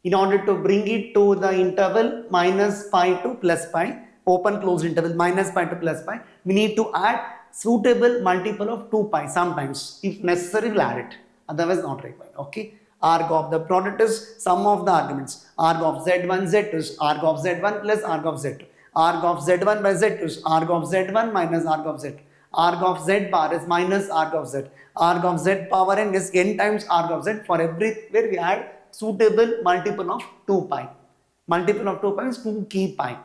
In order to bring it to the interval minus pi to plus pi, open closed interval minus pi to plus pi, we need to add suitable multiple of 2 pi. Sometimes if necessary we'll add it, otherwise not required, okay. Arg of the product is sum of the arguments, arg of z1 z2 is arg of z1 plus arg of z2, arg of z1 by z2 is arg of z1 minus arg of z2, arg of z bar is minus arg of z, arg of z power n is n times arg of z. For everywhere we add suitable multiple of 2 pi. Multiple of 2 pi is 2k pi.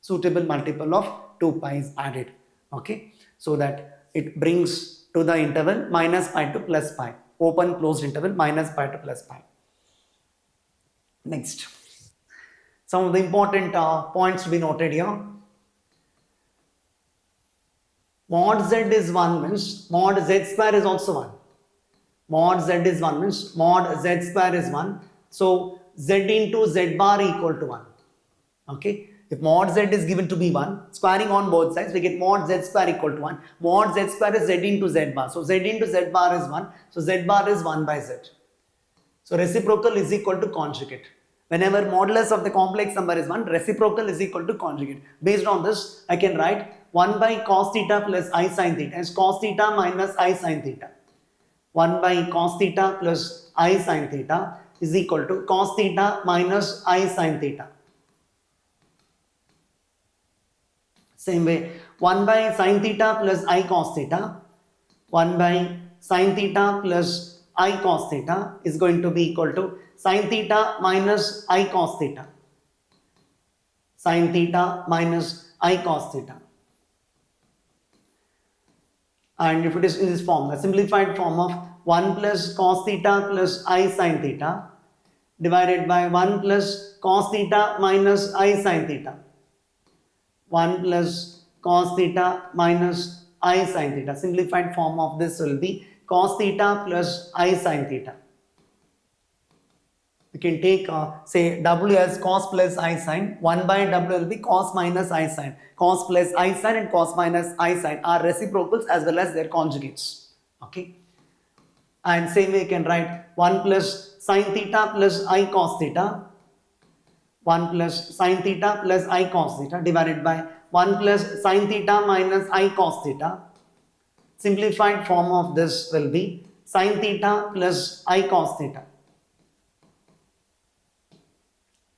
Suitable multiple of 2 pi is added, okay, so that it brings to the interval minus pi to plus pi, open closed interval minus pi to plus pi. Next, some of the important points to be noted here. Mod z is 1 means mod z square is also 1. Mod z is 1 means mod z square is 1. So z into z bar equal to 1. Okay. If mod z is given to be 1, squaring on both sides, we get mod z square equal to 1. Mod z square is z into z bar. So z into z bar is 1. So z bar is 1 by z. So reciprocal is equal to conjugate. Whenever modulus of the complex number is 1, reciprocal is equal to conjugate. Based on this, I can write 1 by cos theta plus I sin theta as cos theta minus I sin theta. 1 by cos theta plus I sin theta is equal to cos theta minus I sin theta. Same way, 1 by sin theta plus I cos theta, 1 by sin theta plus I cos theta is going to be equal to sin theta minus I cos theta. Sin theta minus I cos theta. And if it is in this form, the simplified form of 1 plus cos theta plus I sin theta divided by 1 plus cos theta minus I sin theta. 1 plus cos theta minus I sin theta. Simplified form of this will be cos theta plus I sin theta. We can take say W as cos plus I sin. 1 by W will be cos minus I sin. Cos plus I sin and cos minus I sin are reciprocals as well as their conjugates. Okay. And same way you can write 1 plus sin theta plus I cos theta. 1 plus sin theta plus I cos theta divided by 1 plus sin theta minus I cos theta. Simplified form of this will be sin theta plus I cos theta.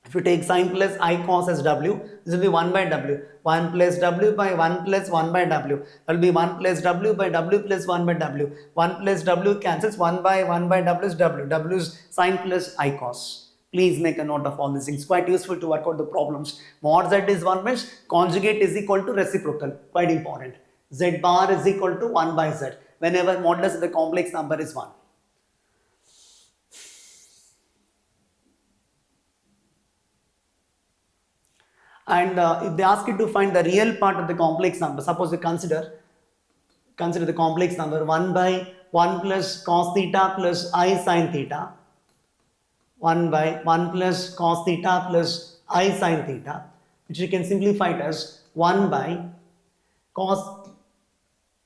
If you take sin plus I cos as W, this will be 1 by W. 1 plus W by 1 plus 1 by W. That will be 1 plus W by W plus 1 by W. 1 plus W cancels, 1 by W is W. W is sin plus I cos. Please make a note of all these things. Quite useful to work out the problems. Mod z is 1 means conjugate is equal to reciprocal. Quite important. Z bar is equal to 1 by z. Whenever modulus of the complex number is 1. And if they ask you to find the real part of the complex number, suppose you consider the complex number 1 by 1 plus cos theta plus I sin theta. 1 by 1 plus cos theta plus I sin theta, which you can simplify it as 1 by cos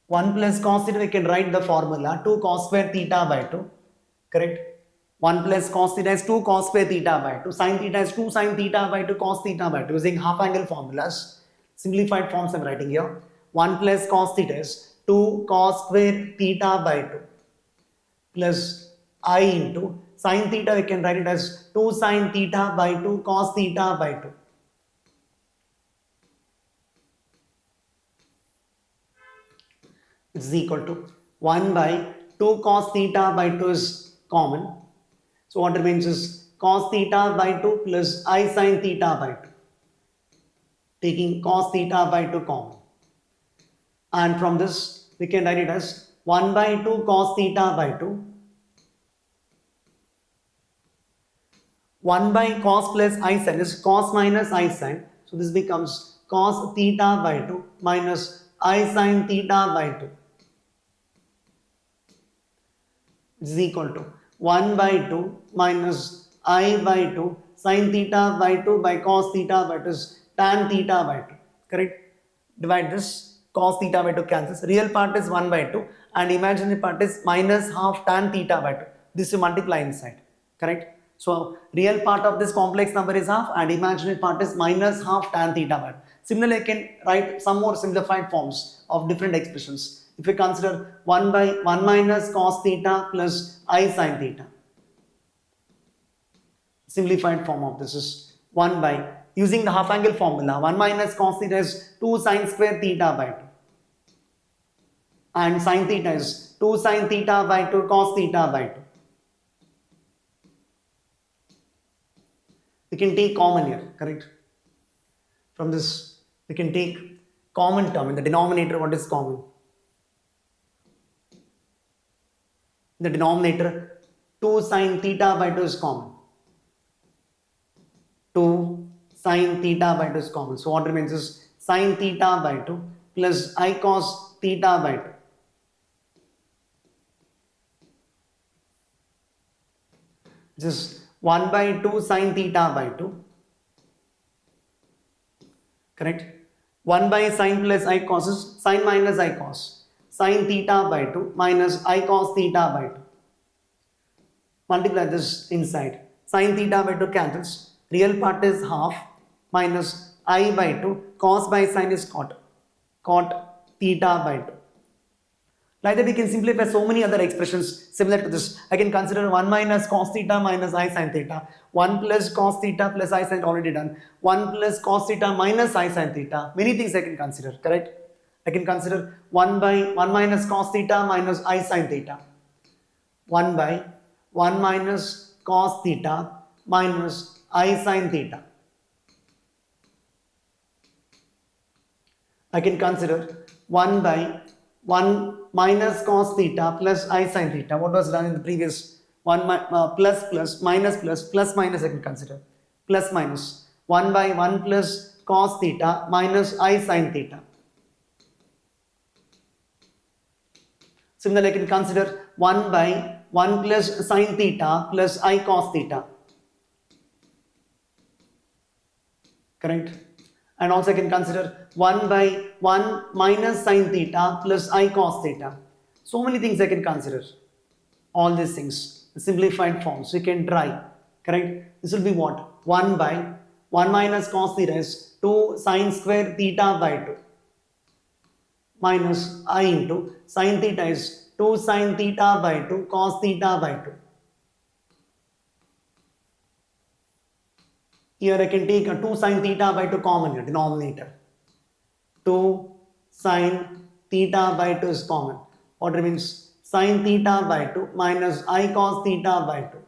1 plus cos theta. We can write the formula 2 cos square theta by 2, correct? 1 plus cos theta is 2 cos square theta by 2. Sin theta is 2 sin theta by 2 cos theta by 2. Using half angle formulas, simplified forms I'm writing here. 1 plus cos theta is 2 cos square theta by 2 plus I into sin theta, we can write it as 2 sin theta by 2 cos theta by 2. This is equal to 1 by 2 cos theta by 2 is common. So what remains is cos theta by 2 plus I sin theta by 2. Taking cos theta by 2 common. And from this we can write it as 1 by 2 cos theta by 2. 1 by cos plus I sin is cos minus I sin. So this becomes cos theta by 2 minus I sin theta by 2. This is equal to 1 by 2 minus I by 2 sin theta by 2 by cos theta by 2 is tan theta by 2. Correct? Divide this, cos theta by 2 cancels. Real part is 1 by 2 and imaginary part is minus half tan theta by 2. This you multiply inside. Correct? So real part of this complex number is half and imaginary part is minus half tan theta by 2. Similarly, I can write some more simplified forms of different expressions. If we consider 1 by 1 minus cos theta plus I sin theta. Simplified form of this is 1 by, using the half angle formula, 1 minus cos theta is 2 sin square theta by 2. And sin theta is 2 sin theta by 2 cos theta by 2. We can take common here, correct? From this, we can take common term in the denominator. What is common? In the denominator, 2 sin theta by 2 is common. 2 sin theta by 2 is common. So what remains is sin theta by 2 plus I cos theta by 2. Just 1 by 2 sin theta by 2. Correct? 1 by sin plus I cos is sin minus I cos. Sin theta by 2 minus I cos theta by 2. Multiply this inside. Sin theta by 2 cancels. Real part is half minus I by 2. Cos by sin is cot. Cot theta by 2. Like that we can simplify so many other expressions similar to this. I can consider 1 minus cos theta minus I sin theta. 1 plus cos theta plus I sin already done. 1 plus cos theta minus I sin theta. Many things I can consider, correct? I can consider 1 by 1 minus cos theta minus I sin theta. 1 by 1 minus cos theta minus I sin theta. I can consider 1 by 1 minus cos theta plus I sin theta. What was done in the previous 1 plus minus I can consider. Plus minus 1 by 1 plus cos theta minus I sin theta. Similarly, I can consider 1 by 1 plus sin theta plus I cos theta. Correct? And also I can consider 1 by 1 minus sin theta plus I cos theta. So many things I can consider. All these things, simplified forms, we can try. Correct? This will be what? 1 by 1 minus cos theta is 2 sin square theta by 2 minus I into sin theta is 2 sin theta by 2 cos theta by 2. Here I can take a 2 sin theta by 2 common here, denominator. 2 sin theta by 2 is common. What remains? Sin theta by 2 minus I cos theta by 2.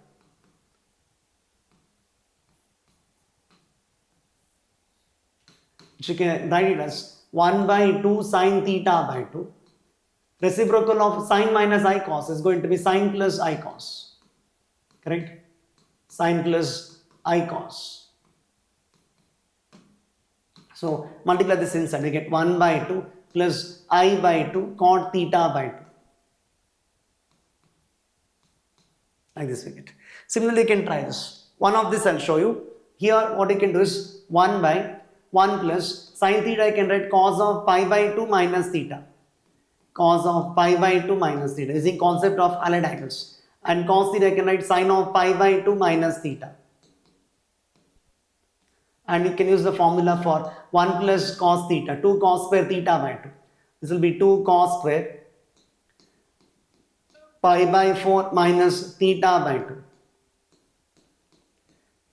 Which you can write it as 1 by 2 sin theta by 2. Reciprocal of sin minus I cos is going to be sin plus I cos. Correct? Sin plus I cos. So multiply this inside, we get 1 by 2 plus I by 2 cot theta by 2. Like this we get. Similarly, you can try this. One of this I'll show you. Here what you can do is 1 by 1 plus sin theta, I can write cos of pi by 2 minus theta. Cos of pi by 2 minus theta, using concept of allied angles. And cos theta, I can write sine of pi by 2 minus theta. And you can use the formula for 1 plus cos theta, 2 cos square theta by 2. This will be 2 cos square pi by 4 minus theta by 2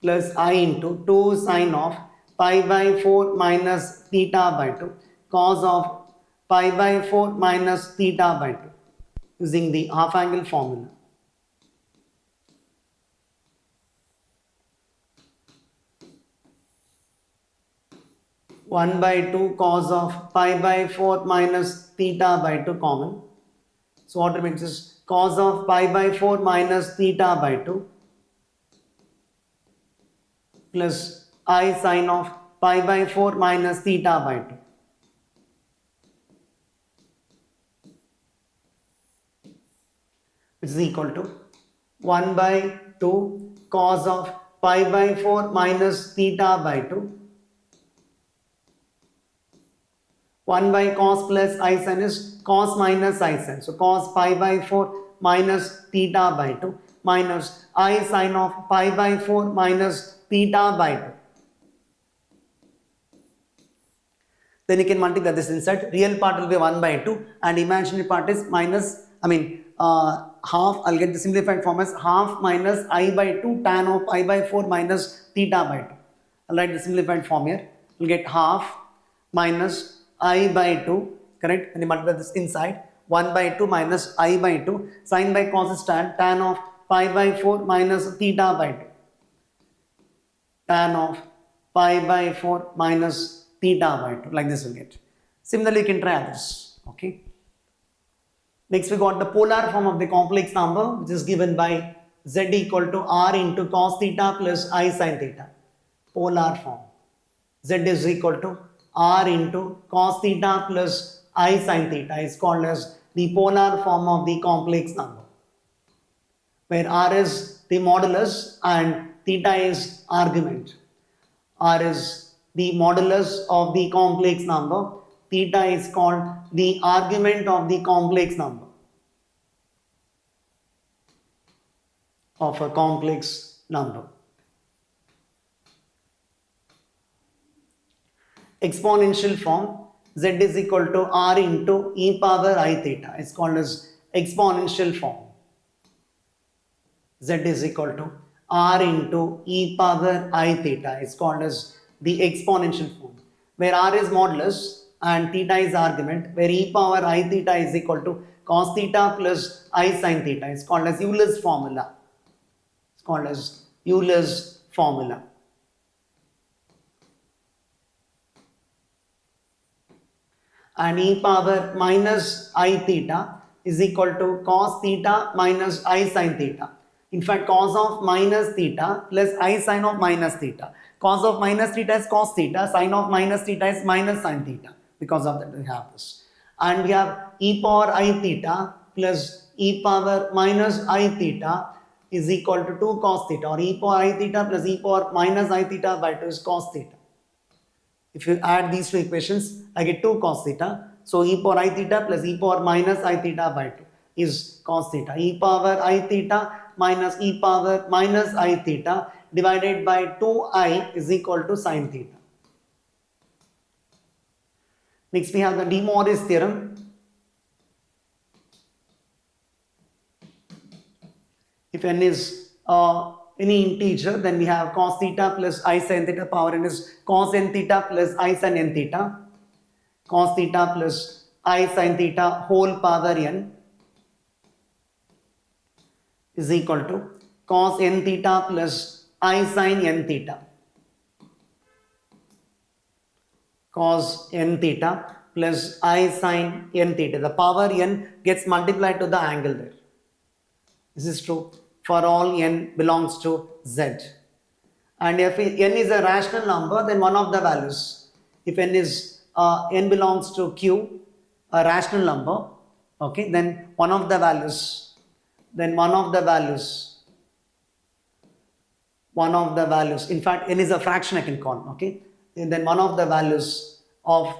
plus I into 2 sine of pi by 4 minus theta by 2 cos of pi by 4 minus theta by 2 using the half angle formula. One by 2 cos of pi by 4 minus theta by 2 common. So what remains is cos of pi by 4 minus theta by 2 plus I sine of pi by 4 minus theta by 2. Which is equal to 1 by 2 cos of pi by 4 minus theta by 2. 1 by cos plus I sin is cos minus I sin. So cos pi by 4 minus theta by 2 minus I sin of pi by 4 minus theta by 2. Then you can multiply this inside. Real part will be 1 by 2 and imaginary part is minus, half. I'll get the simplified form as half minus I by 2 tan of pi by 4 minus theta by 2. I'll write the simplified form here. You'll get half minus I by 2, correct? And you multiply this inside. 1 by 2 minus I by 2. Sin by cos is tan of pi by 4 minus theta by 2. Tan of pi by 4 minus theta by 2. Like this will get. Similarly, you can try others. Okay. Next, we got the polar form of the complex number, which is given by z equal to r into cos theta plus I sin theta. Polar form. Z is equal to r into cos theta plus I sin theta is called as the polar form of the complex number, where r is the modulus and theta is argument. R is the modulus of the complex number. Theta is called the argument of the complex number of a complex number. Exponential form, z is equal to r into e power I theta is called as exponential form. Z is equal to r into e power I theta is called as the exponential form, where r is modulus and theta is argument, where e power I theta is equal to cos theta plus I sin theta is called as Euler's formula. It's called as Euler's formula. And e power minus I theta is equal to cos theta minus I sin theta. In fact, cos of minus theta plus I sin of minus theta. Cos of minus theta is cos theta, sin of minus theta is minus sin theta. Because of that we have this. And we have e power I theta plus e power minus I theta is equal to 2 cos theta, or e power I theta plus e power minus I theta by 2 is cos theta. If you add these two equations, I get 2 cos theta. So e power I theta plus e power minus I theta by 2 is cos theta. E power I theta minus e power minus I theta divided by 2i is equal to sin theta. Next we have the De Moivre's theorem. If n is any integer, then we have cos theta plus I sin theta, power n is cos n theta plus I sin n theta. Cos theta plus I sin theta whole power n is equal to cos n theta plus I sin n theta. Cos n theta plus I sin n theta. The power n gets multiplied to the angle there. This is true for all n belongs to z. And if n is a rational number, then one of the values. If n is n belongs to q, a rational number, okay, then one of the values. In fact, n is a fraction I can call, okay. And then one of the values of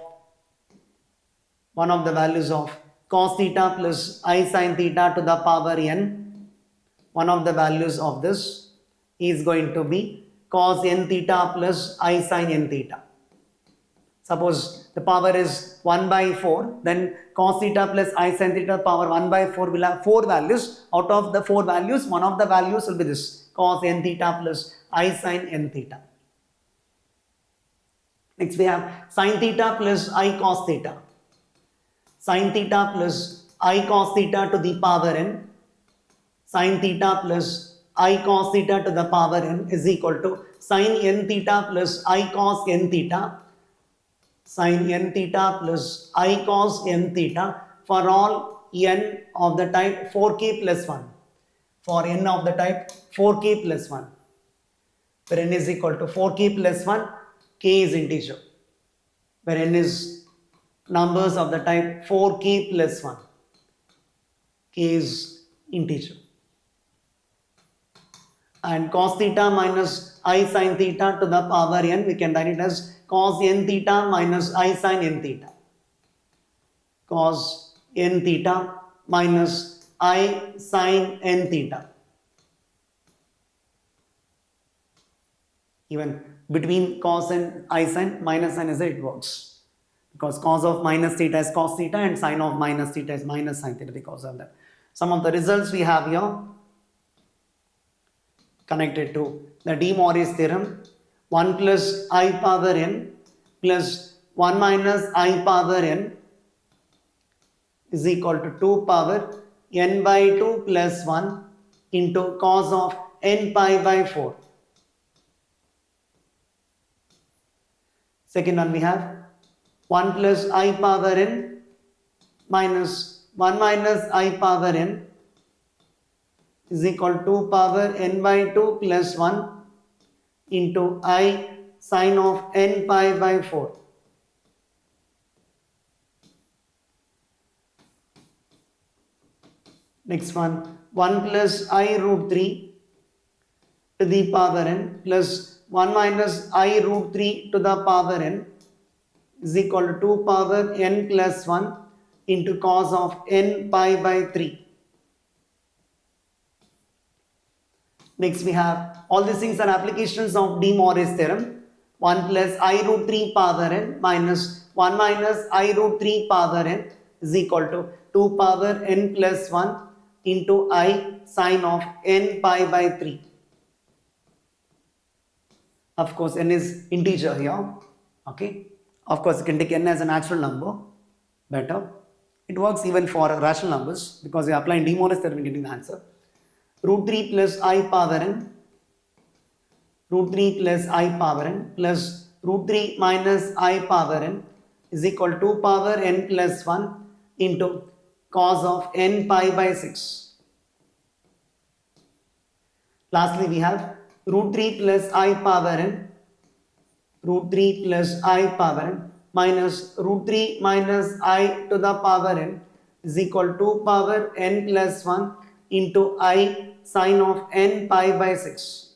cos theta plus I sin theta to the power n one of the values of this is going to be cos n theta plus I sin n theta. Suppose the power is 1 by 4, then cos theta plus I sin theta power 1 by 4 will have 4 values. Out of the 4 values, one of the values will be this cos n theta plus I sin n theta. Next we have sin theta plus I cos theta. Sin theta plus I cos theta to the power n. Sin theta plus I cos theta to the power n is equal to sin n theta plus I cos n theta. Sin n theta plus I cos n theta for all n of the type 4k plus 1. For n of the type 4k plus 1. Where n is equal to 4k plus 1, k is integer. Where n is numbers of the type 4k plus 1. K is integer. And cos theta minus I sin theta to the power n, we can write it as cos n theta minus I sin n theta. Cos n theta minus I sin n theta. Even between cos and I sin, minus and z it works. Because cos of minus theta is cos theta and sin of minus theta is minus sin theta because of that. Some of the results we have here connected to the De Moivre's theorem. 1 plus I power n plus 1 minus I power n is equal to 2 power n by 2 plus 1 into cos of n pi by 4. Second one we have 1 plus I power n minus 1 minus I power n is equal to 2 power n by 2 plus 1 into I sin of n pi by 4. Next one, 1 plus I root 3 to the power n plus 1 minus I root 3 to the power n is equal to 2 power n plus 1 into cos of n pi by 3. Next we have, all these things are applications of De Moivre's theorem. 1 plus I root 3 power n minus 1 minus I root 3 power n is equal to 2 power n plus 1 into I sin of n pi by 3. Of course, n is integer here. Okay. Of course, you can take n as a natural number. Better. It works even for rational numbers because we are applying De Moivre's theorem in getting the answer. Root 3 plus I power n. Root 3 plus I power n plus root 3 minus I power n is equal to 2 power n plus 1 into cos of n pi by 6. Lastly, we have root 3 plus I power n, root 3 plus I power n minus root 3 minus I to the power n is equal to 2 power n plus 1 into I sin of n pi by 6.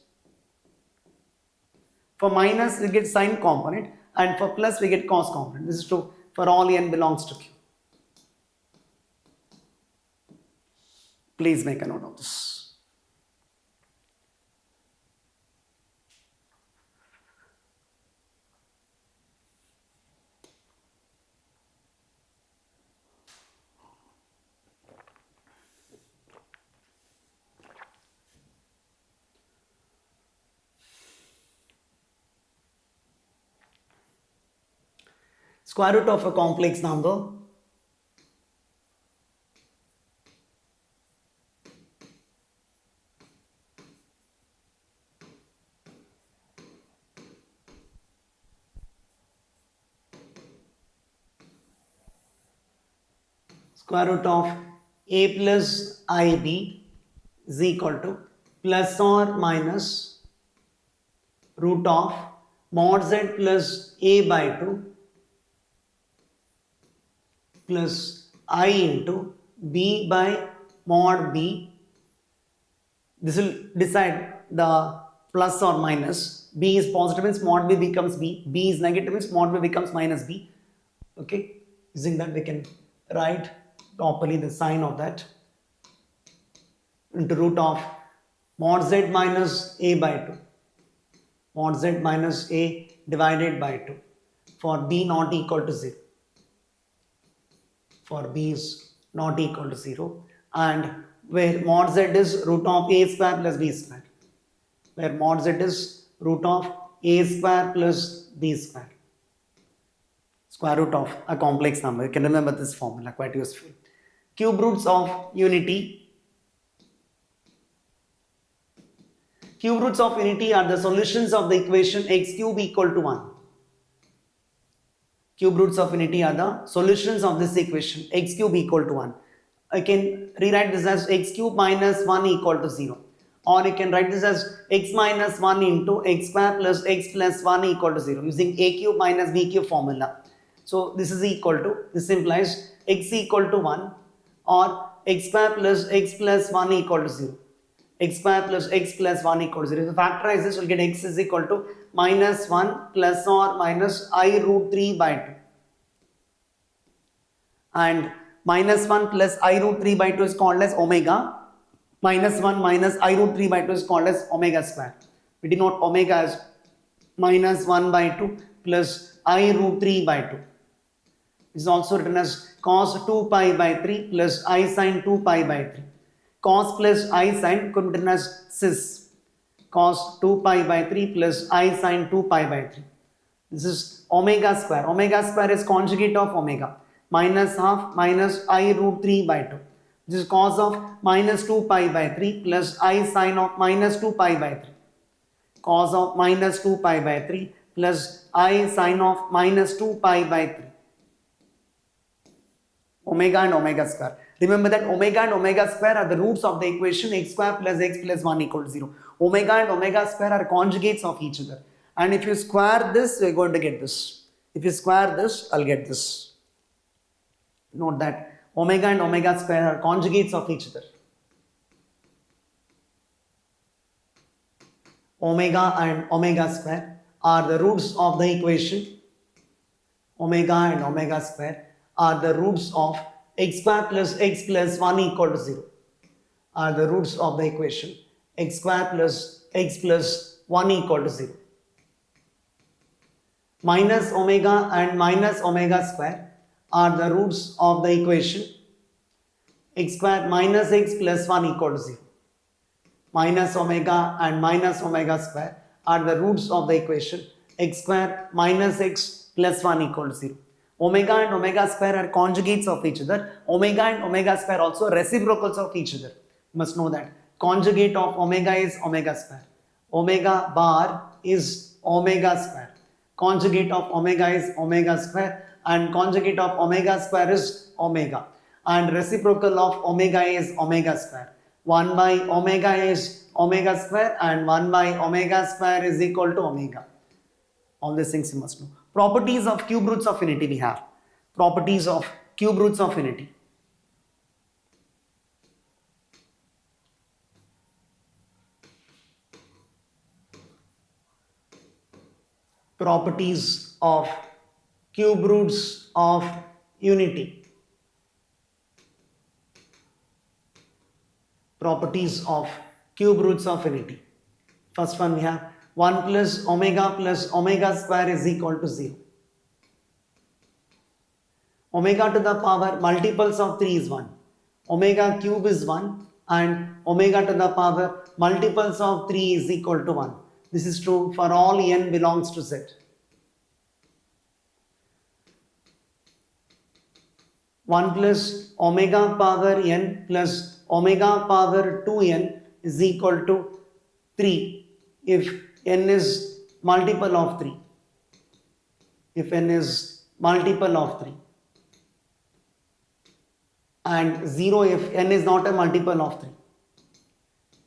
For minus we get sin component and for plus we get cos component. This is true for all n belongs to Q. Please make a note of this. Square root of a complex number square root of a plus ib is equal to plus or minus root of mod z plus a by 2 plus I into b by mod b. This will decide the plus or minus. B is positive means mod b becomes b. B is negative means mod b becomes minus b. Okay. Using that we can write properly the sign of that into root of mod z minus a by 2, mod z minus a divided by 2 for b not equal to 0, for b is not equal to 0, and where mod z is root of a square plus b square, where mod z is root of a square plus b square, square root of a complex number. You can remember this formula, quite useful. Cube roots of unity. Cube roots of unity are the solutions of the equation x cube equal to 1. Cube roots of unity are the solutions of this equation x cube equal to 1. I can rewrite this as x cube minus 1 equal to 0. Or you can write this as x minus 1 into x square plus x plus 1 equal to 0 using a cube minus b cube formula. So this is equal to, this implies x equal to 1 or x square plus x plus 1 equal to 0. X square plus x plus 1 equal to 0. If you factorize this, you'll get x is equal to minus 1 plus or minus I root 3 by 2. And minus 1 plus I root 3 by 2 is called as omega. Minus 1 minus I root 3 by 2 is called as omega square. We denote omega as minus 1 by 2 plus I root 3 by 2. This is also written as cos 2 pi by 3 plus I sin 2 pi by 3. Cos plus I sin could be written as cis. Cos 2 pi by 3 plus I sin 2 pi by 3. This is omega square. Omega square is conjugate of omega. Minus half minus I root 3 by 2. This is cos of minus 2 pi by 3 plus I sin of minus 2 pi by 3. Cos of minus 2 pi by 3 plus I sin of minus 2 pi by 3. Omega and omega square. Remember that omega and omega square are the roots of the equation x square plus x plus 1 equal to 0. Omega and omega square are conjugates of each other. And if you square this, you're going to get this. If you square this, I'll get this. Note that omega and omega square are conjugates of each other. Omega and omega square are the roots of the equation. Omega and omega square are the roots of x square plus x plus 1 equal to 0. Are the roots of the equation x square plus x plus 1 equal to 0. Minus omega and minus omega square are the roots of the equation x square minus x plus 1 equal to 0. Minus omega and minus omega square are the roots of the equation x square minus x plus 1 equal to 0. Omega and omega square are conjugates of each other. Omega and omega square also reciprocals of each other. You must know that. Conjugate of omega is omega square. Omega bar is omega square. Conjugate of omega is omega square, and conjugate of omega square is omega. And reciprocal of omega is omega square. 1 by omega is omega square and 1 by omega square is equal to omega. All these things you must know. Properties of cube roots of unity we have. Properties of cube roots of unity. Properties of cube roots of unity. Properties of cube roots of unity. First one we have 1 plus omega square is equal to 0. Omega to the power multiples of 3 is 1. Omega cube is 1 and omega to the power multiples of 3 is equal to 1. This is true for all n belongs to Z. 1 plus omega power n plus omega power 2n is equal to 3 if n is multiple of 3. If n is multiple of 3. And 0 if n is not a multiple of 3.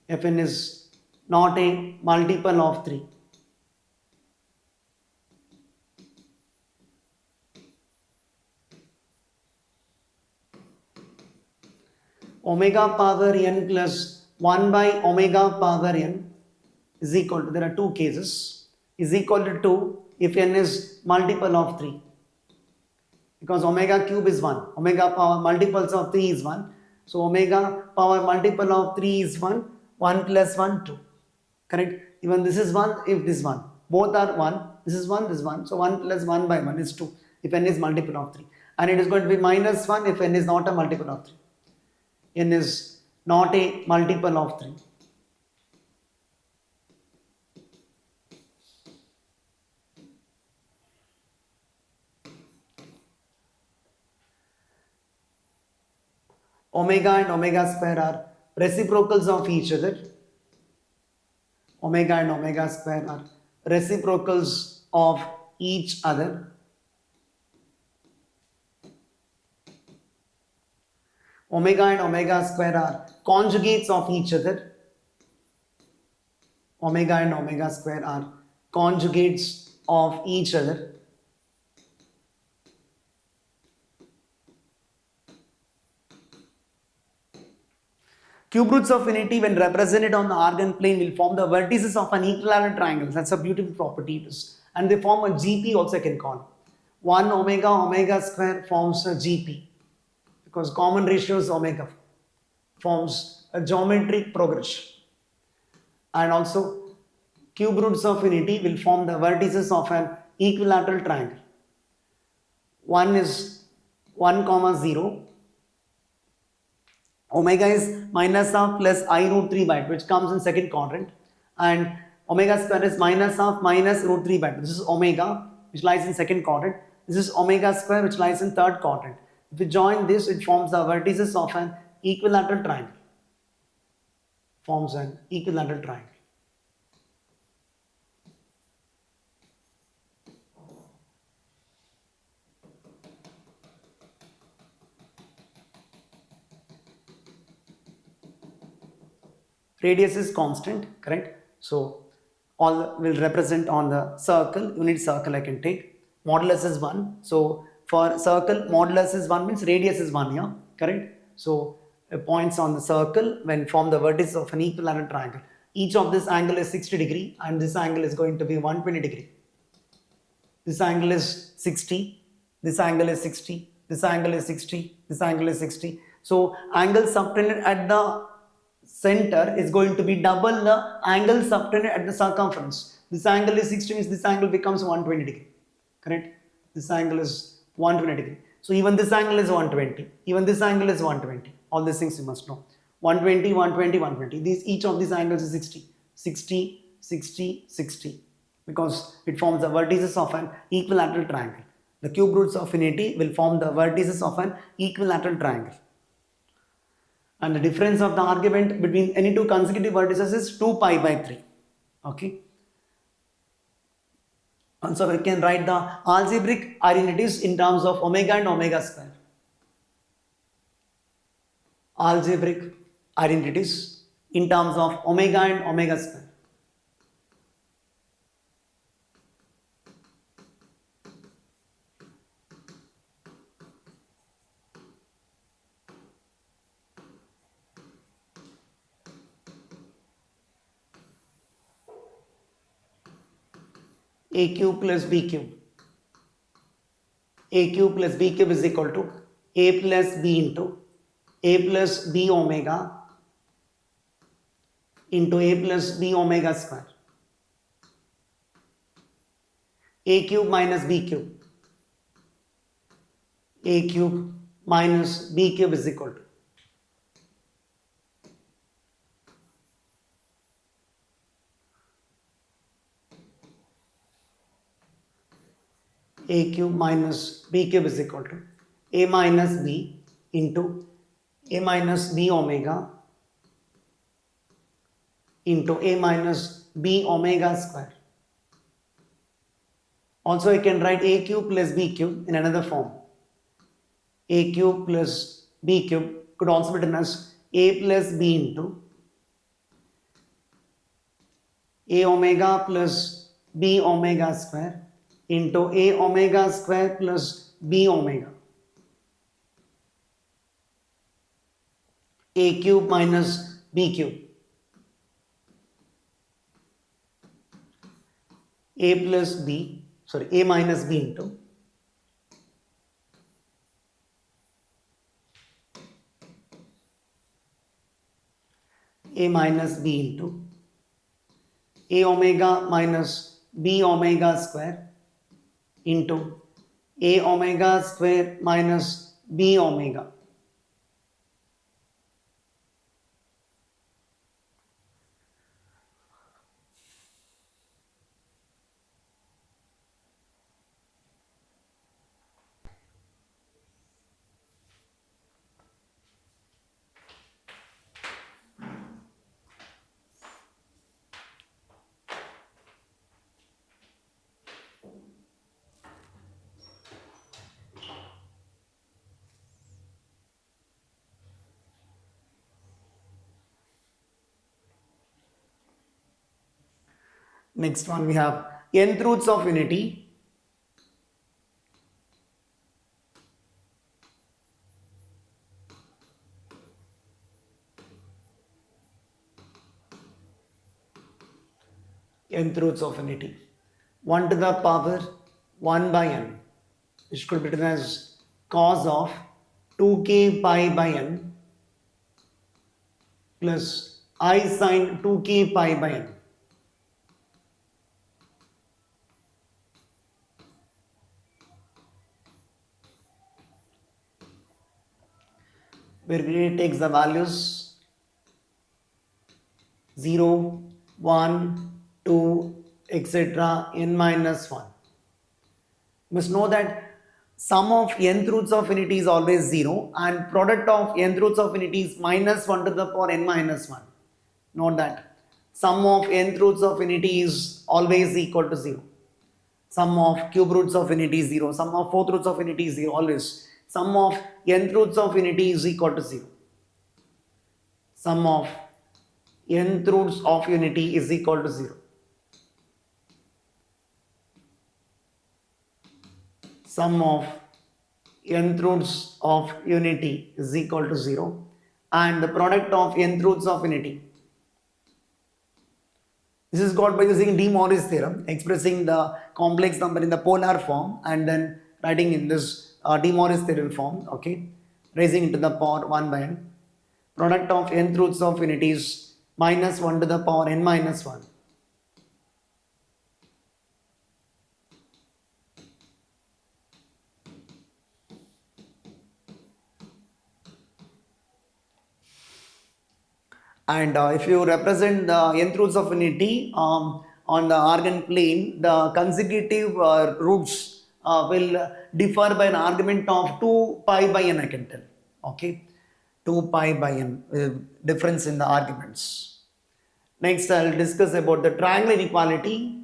If n is not a multiple of 3. Omega power n plus 1 by omega power n is equal to, there are two cases, is equal to 2 if n is multiple of 3. Because omega cube is 1, omega power multiples of 3 is 1. So omega power multiple of 3 is 1, 1 plus 1, 2. Correct? Even this is 1, if this 1. Both are 1. This is 1, this is 1. So 1 plus 1 by 1 is 2 if n is multiple of 3. And it is going to be minus 1 if n is not a multiple of 3. N is not a multiple of 3. Omega and omega square are reciprocals of each other. Omega and omega square are reciprocals of each other. Omega and omega square are conjugates of each other. Omega and omega square are conjugates of each other. Cube roots of unity, when represented on the Argand plane, will form the vertices of an equilateral triangle. That's a beautiful property it is. And they form a GP also I can call. 1 omega omega square forms a GP because common ratio is omega, forms a geometric progression. And also cube roots of unity will form the vertices of an equilateral triangle. One is 1 comma 0. Omega is minus half plus I root 3 by 2, which comes in second quadrant, and omega square is minus half minus root 3 by 2. This is omega, which lies in second quadrant. This is omega square, which lies in third quadrant. If we join this, it forms the vertices of an equilateral triangle. Forms an equilateral triangle. Radius is constant, correct? So all will represent on the circle, unit circle I can take. Modulus is 1. So for circle, modulus is 1 means radius is 1 here, correct? So points on the circle when form the vertices of an equilateral triangle. Each of this angle is 60 degree and this angle is going to be 120 degree. This angle is 60, this angle is 60, this angle is 60, this angle is 60. So angle subtended at the center is going to be double the angle subtended at the circumference. This angle is 60 means this angle becomes 120 degree. Correct? This angle is 120 degree. So even this angle is 120. Even this angle is 120. All these things you must know. 120, 120, 120. Each of these angles is 60. 60, 60, 60. Because it forms the vertices of an equilateral triangle. The cube roots of unity will form the vertices of an equilateral triangle. And the difference of the argument between any two consecutive vertices is 2 pi by 3. Okay. And so we can write the algebraic identities in terms of omega and omega square. Algebraic identities in terms of omega and omega square. A cube plus B cube. A cube plus B cube is equal to A plus B into A plus B omega into A plus B omega square. A cube minus B cube. A cube minus B cube is equal to A cube minus B cube is equal to A minus B into A minus B omega into A minus B omega square. Also I can write A cube plus B cube in another form. A cube plus B cube could also be written as A plus B into A omega plus B omega square into A omega square plus B omega. A cube minus B cube. A plus B, sorry, A minus B into A minus B into A omega minus B omega square into A omega square minus B omega. Next one we have nth roots of unity. Nth roots of unity. 1 to the power 1 by n, which could be written as cos of 2k pi by n plus I sin 2k pi by n. Where it takes the values 0, 1, 2, etc. n minus 1. You must know that sum of nth roots of unity is always 0 and product of nth roots of unity is minus 1 to the power n minus 1. Note that sum of nth roots of unity is always equal to 0. Sum of cube roots of unity is 0. Sum of fourth roots of unity is 0 always. Sum of nth roots of unity is equal to 0. Sum of nth roots of unity is equal to 0. Sum of nth roots of unity is equal to 0 and the product of nth roots of unity. This is got by using De Moivre's theorem, expressing the complex number in the polar form and then writing in this De Moivre's theorem form, okay, raising it to the power 1 by n. Product of nth roots of unity is minus 1 to the power n minus 1. And if you represent the nth roots of unity on the Argand plane, the consecutive roots will differ by an argument of 2 pi by n, I can tell. Okay, 2 pi by n, difference in the arguments. Next, I will discuss about the triangle inequality.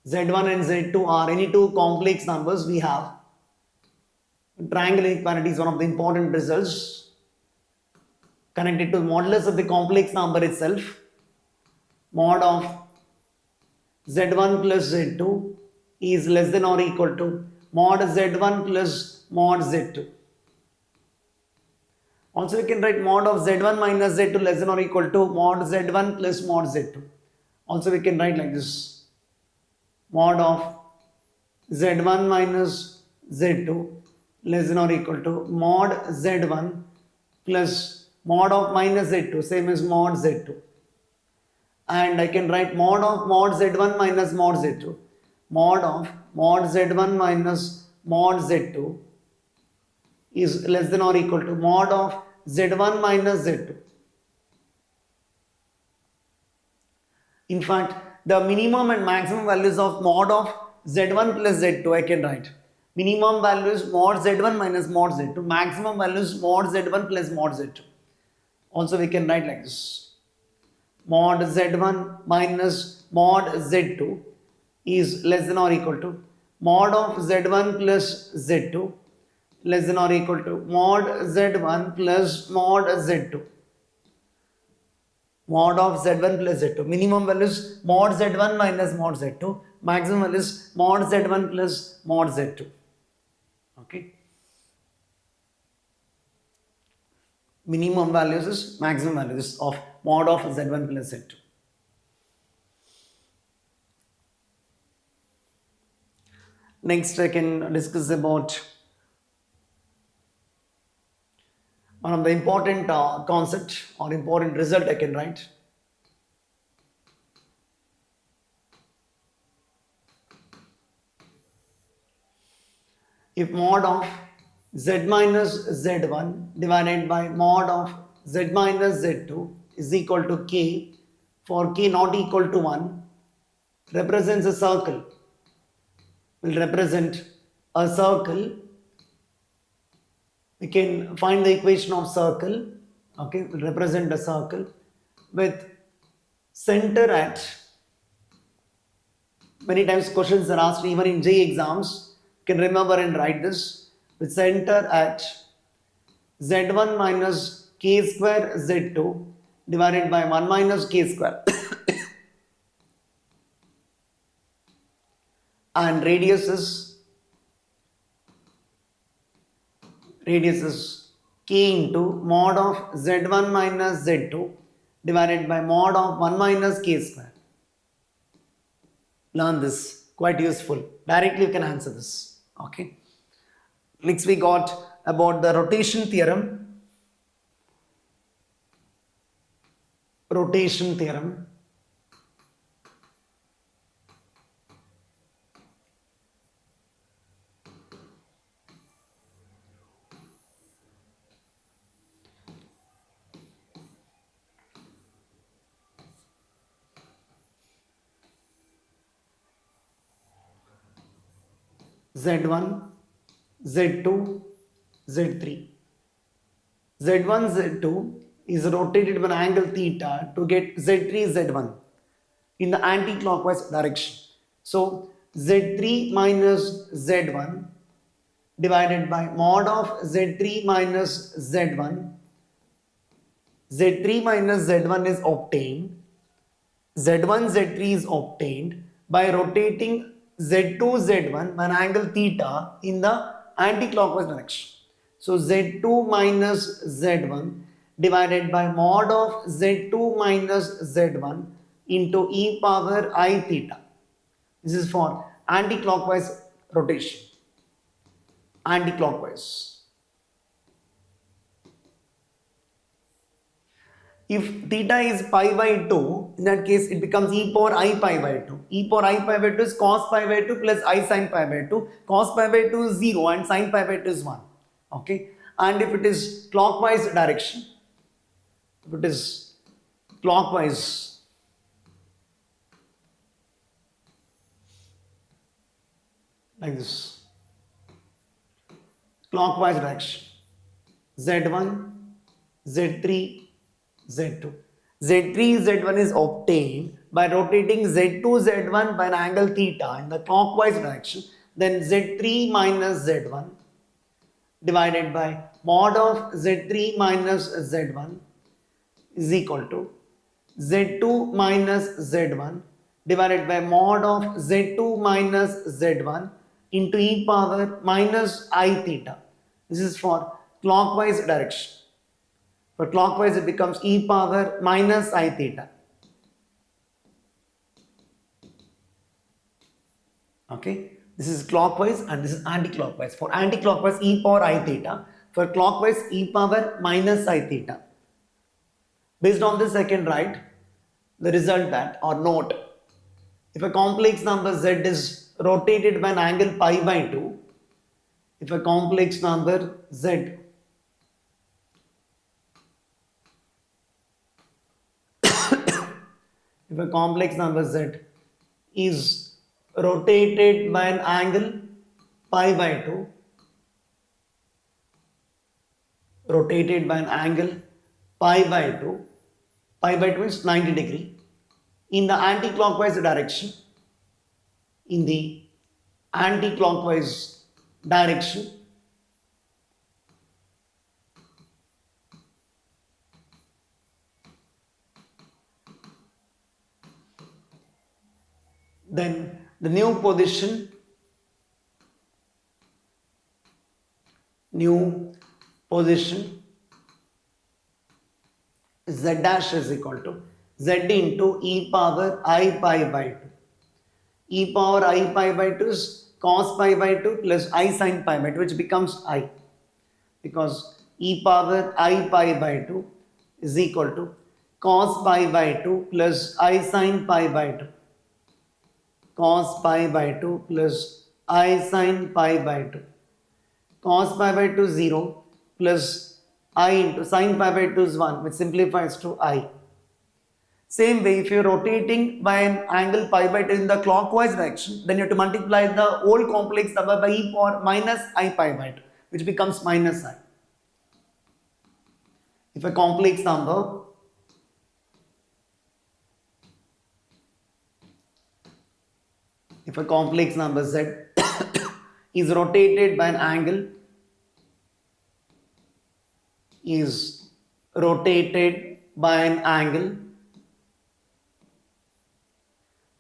Z1 and Z2 are any two complex numbers we have. Triangle inequality is one of the important results connected to modulus of the complex number itself. Mod of Z1 plus Z2 is less than or equal to mod Z1 plus mod Z2. Also, we can write mod of Z1 minus Z2 less than or equal to mod Z1 plus mod Z2. Also, we can write like this: mod of Z1 minus Z2 less than or equal to mod Z1 plus mod of minus Z2, same as mod Z2. And I can write mod of mod Z1 minus mod Z2. Mod of mod Z1 minus mod Z2 is less than or equal to mod of Z1 minus Z2. In fact, the minimum and maximum values of mod of Z1 plus Z2 I can write. Minimum value is mod Z1 minus mod Z2. Maximum value is mod Z1 plus mod Z2. Also, we can write like this: mod Z1 minus mod Z2 is less than or equal to mod of Z1 plus Z2 less than or equal to mod Z1 plus mod Z2. Mod of Z1 plus Z2. Minimum value is mod Z1 minus mod Z2. Maximum value is mod Z1 plus mod Z2. Okay. Minimum values is maximum values of mod of Z1 plus Z2. Next, I can discuss about one of the important concept or important result I can write. If mod of z minus z1 divided by mod of z minus z2 is equal to k, for k not equal to 1, represents a circle, will represent a circle. We can find the equation of circle, okay, will represent a circle with center at, many times questions are asked even in JEE exams, you can remember and write this, with center at z1 minus k square z2 divided by 1 minus k square and radius is k into mod of z1 minus z2 divided by mod of 1 minus k square. Learn this, quite useful. Directly you can answer this. Okay. Next we got about the rotation theorem. Rotation theorem. Z1, Z2, Z3. Z1, Z2 is rotated by an angle theta to get Z3, Z1 in the anti-clockwise direction. So Z3 minus Z1 divided by mod of Z3 minus Z1. Z3 minus Z1 is obtained. Z1, Z3 is obtained by rotating Z2, Z1 by an angle theta in the anti-clockwise direction. So Z2 minus Z1 divided by mod of Z2 minus Z1 into e power I theta. This is for anti-clockwise rotation. Anti-clockwise. If theta is pi by 2, in that case it becomes e power I pi by 2. E power I pi by 2 is cos pi by 2 plus I sin pi by 2. Cos pi by 2 is 0 and sin pi by 2 is 1. Okay. And if it is clockwise direction, if it is clockwise, like this, clockwise direction, Z1, Z3, Z2. Z3, Z1 is obtained by rotating Z2, Z1 by an angle theta in the clockwise direction. Then Z3 minus Z1 divided by mod of Z3 minus Z1 is equal to Z2 minus Z1 divided by mod of Z2 minus Z1 into e power minus I theta. This is for clockwise direction. For clockwise it becomes e power minus I theta. Okay. This is clockwise and this is anti-clockwise. For anti-clockwise e power I theta. For clockwise e power minus I theta. Based on this I can write the result that, or note, if a complex number z is rotated by an angle pi by 2, if a complex number z if a complex number z is rotated by an angle pi by 2, rotated by an angle pi by 2, pi by 2 is 90 degree, in the anti-clockwise direction, in the anti-clockwise direction, then the new position z dash is equal to z into e power I pi by 2. E power I pi by 2 is cos pi by 2 plus I sin pi by 2, which becomes I, because e power I pi by 2 is equal to cos pi by 2 plus I sin pi by 2. Cos pi by 2 plus I sin pi by 2. Cos pi by 2 is 0 plus I into sin pi by 2 is 1, which simplifies to I. Same way, if you're rotating by an angle pi by 2 in the clockwise direction, then you have to multiply the whole complex number by e power minus I pi by 2, which becomes minus I. If a complex number z is rotated by an angle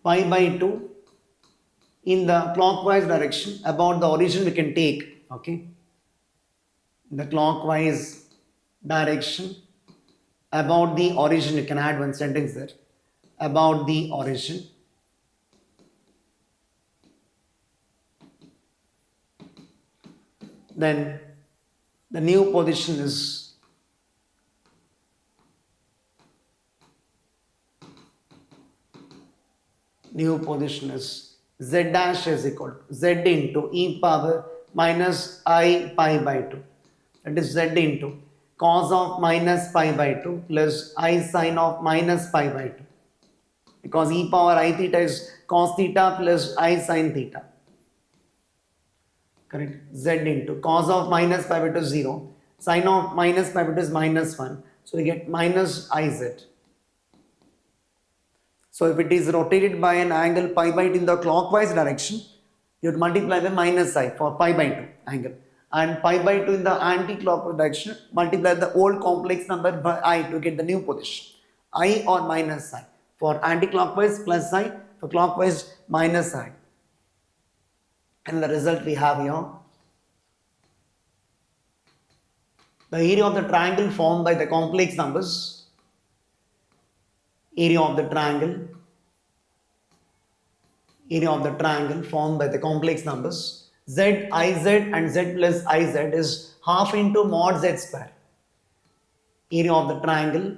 pi by 2 in the clockwise direction about the origin we can take, okay, in the clockwise direction about the origin, you can add one sentence there, about the origin, then the new position is z dash is equal to z into e power minus I pi by 2. That is z into cos of minus pi by 2 plus I sin of minus pi by 2. Because e power I theta is cos theta plus I sin theta. Correct? Z into cos of minus pi by 2 is 0. Sin of minus pi by 2 is minus 1. So we get minus Iz. So if it is rotated by an angle pi by 2 in the clockwise direction, you would multiply by minus I for pi by 2 angle. And pi by 2 in the anti-clockwise direction, multiply the old complex number by I to get the new position. I or minus I. For anti-clockwise plus I, for clockwise minus I. And the result we have here. The area of the triangle formed by the complex numbers, area of the triangle formed by the complex numbers z, iz and z plus iz is half into mod z square. Area of the triangle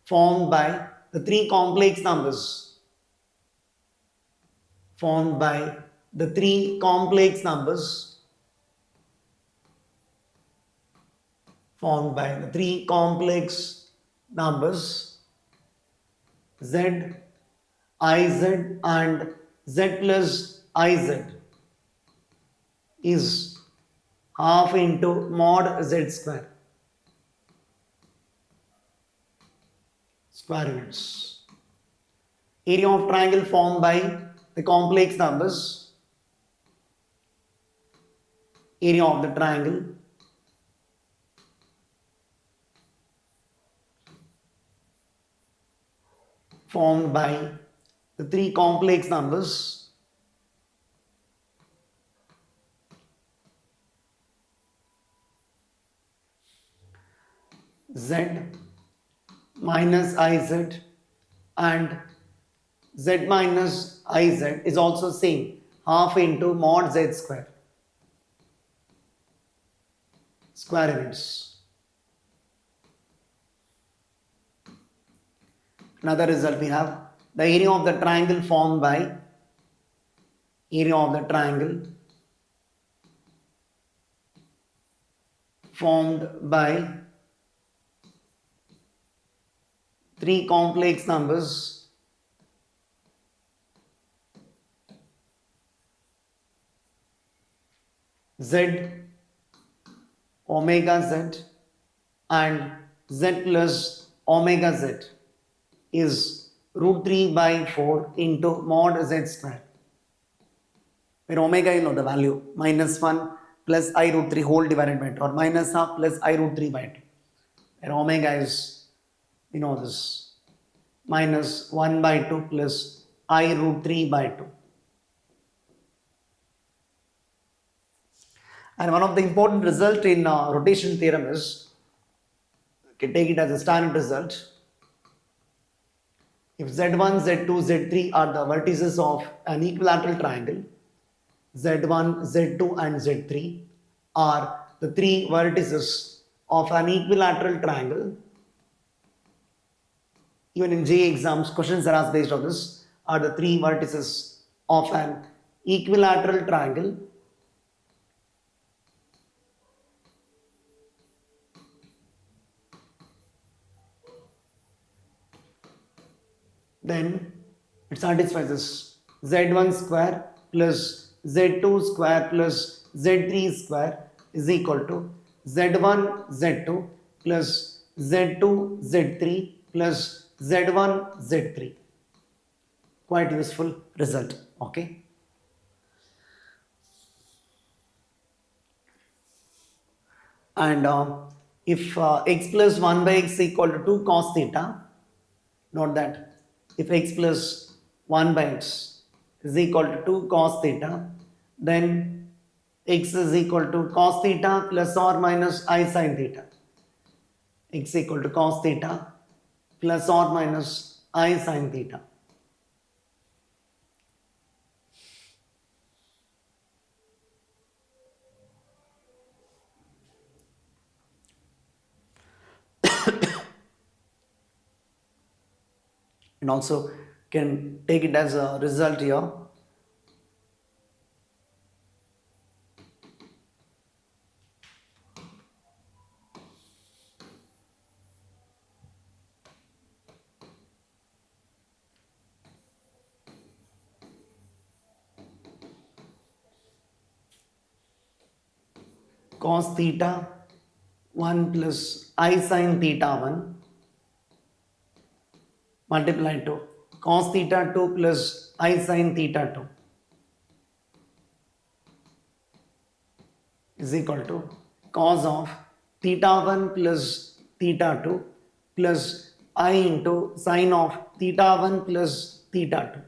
formed by the three complex numbers z, iz and z plus iz is half into mod z square units. Area of triangle formed by the complex numbers, area of the triangle formed by the three complex numbers z minus iz and z minus iz is also same, half into mod z square units. Another result we have the area of the triangle formed by three complex numbers z, omega z and z plus omega z is root 3 by 4 into mod z square, where omega you know the value minus 1 plus I root 3 whole divided by 2 or minus half plus I root 3 by 2, where omega is, you know this, minus 1 by 2 plus I root 3 by 2. And one of the important result in rotation theorem is, you can take it as a standard result, if z1, z2, z3 are the vertices of an equilateral triangle, z1, z2 and z3 are the three vertices of an equilateral triangle. Even in JEE exams, questions are asked based on this. Are the three vertices of an equilateral triangle then it satisfies this z1 square plus z2 square plus z3 square is equal to z1 z2 plus z2 z3 plus z1 z3. Quite useful result. Okay. And if x plus 1 by x equal to 2 cos theta, note that if x plus 1 by x is equal to 2 cos theta, then x is equal to cos theta plus or minus I sin theta. X equal to cos theta plus or minus I sin theta. And also can take it as a result here. Cos theta 1 plus I sin theta 1 multiplied to cos theta 2 plus I sin theta 2 is equal to cos of theta 1 plus theta 2 plus I into sin of theta 1 plus theta 2,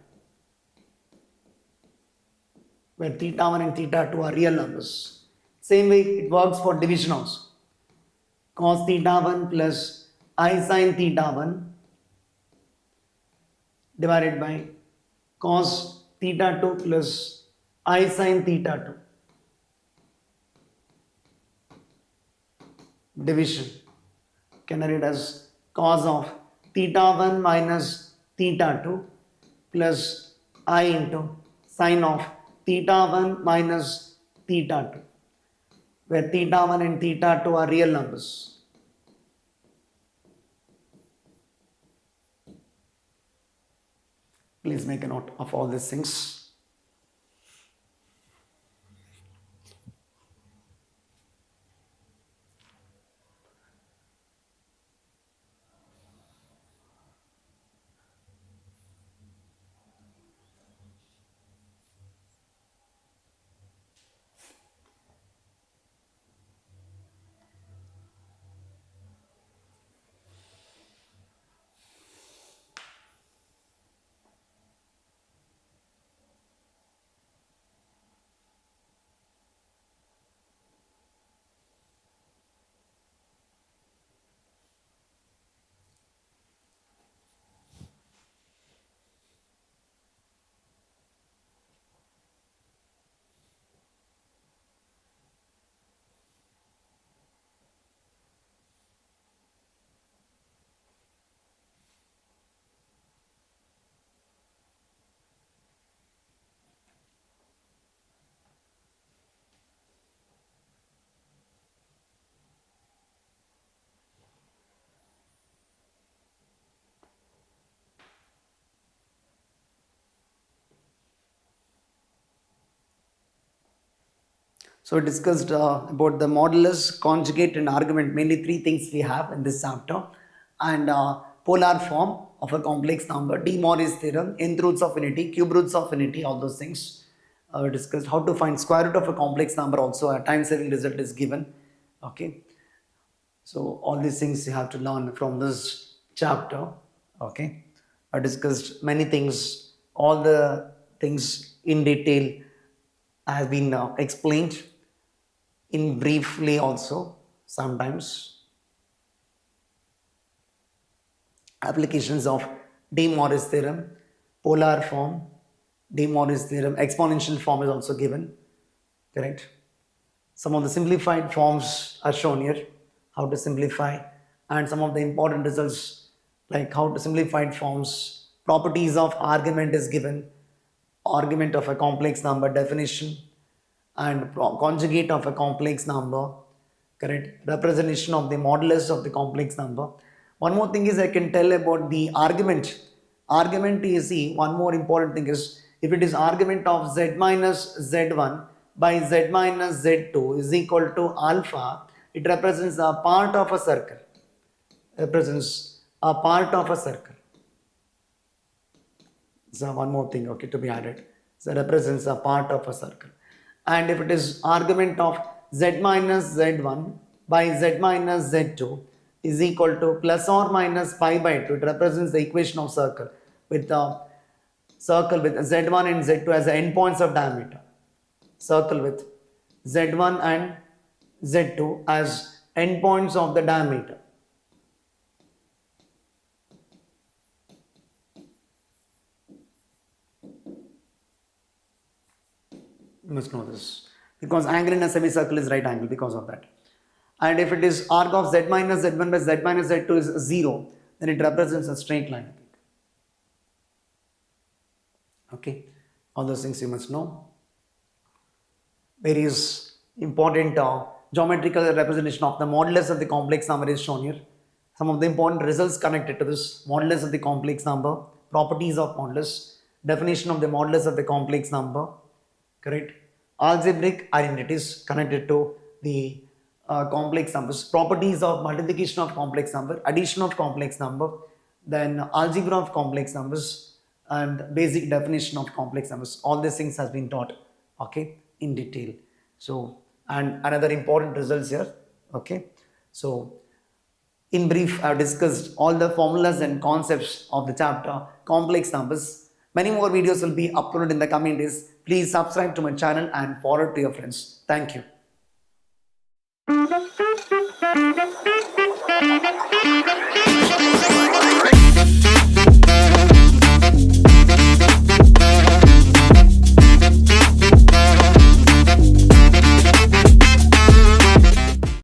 where theta 1 and theta 2 are real numbers. Same way it works for division also. Cos theta 1 plus I sin theta 1 divided by cos theta 2 plus I sin theta 2. Division can read as cos of theta 1 minus theta 2 plus I into sin of theta 1 minus theta 2, where theta 1 and theta 2 are real numbers. Please make a note of all these things. So we discussed about the modulus, conjugate and argument, mainly three things we have in this chapter, and polar form of a complex number, De Moivre's theorem, nth roots of unity, cube roots of unity, all those things. We discussed how to find square root of a complex number, also a time saving result is given. Okay, so all these things you have to learn from this chapter. Okay, I discussed many things, all the things in detail have been explained in briefly also sometimes. Applications of De Moivre's theorem, polar form, De Moivre's theorem, exponential form is also given, correct? Some of the simplified forms are shown here, how to simplify, and some of the important results like how to simplified forms, properties of argument is given, argument of a complex number definition, and conjugate of a complex number, correct, representation of the modulus of the complex number. One more thing is I can tell about the argument is, see, one more important thing is if it is argument of z minus z1 by z minus z2 is equal to alpha, it represents a part of a circle, represents a part of a circle. So one more thing, okay, to be added. So represents a part of a circle. And if it is argument of z minus z1 by z minus z2 is equal to plus or minus pi by 2, it represents the equation of circle with the circle with z1 and z2 as the endpoints of diameter. Circle with z1 and z2 as endpoints of the diameter. You must know this because angle in a semicircle is right angle because of that. And if it is arc of z minus z1 by z minus z2 is 0, then it represents a straight line. Okay, all those things you must know. Various important geometrical representation of the modulus of the complex number is shown here. Some of the important results connected to this modulus of the complex number, properties of modulus, definition of the modulus of the complex number, correct, algebraic identities connected to the complex numbers, properties of multiplication of complex number, addition of complex number, then algebra of complex numbers, and basic definition of complex numbers. All these things has been taught, okay, in detail. So, and another important results here, okay. So, in brief, I have discussed all the formulas and concepts of the chapter complex numbers. Many more videos will be uploaded in the coming days. Please subscribe to my channel and forward to your friends. Thank you.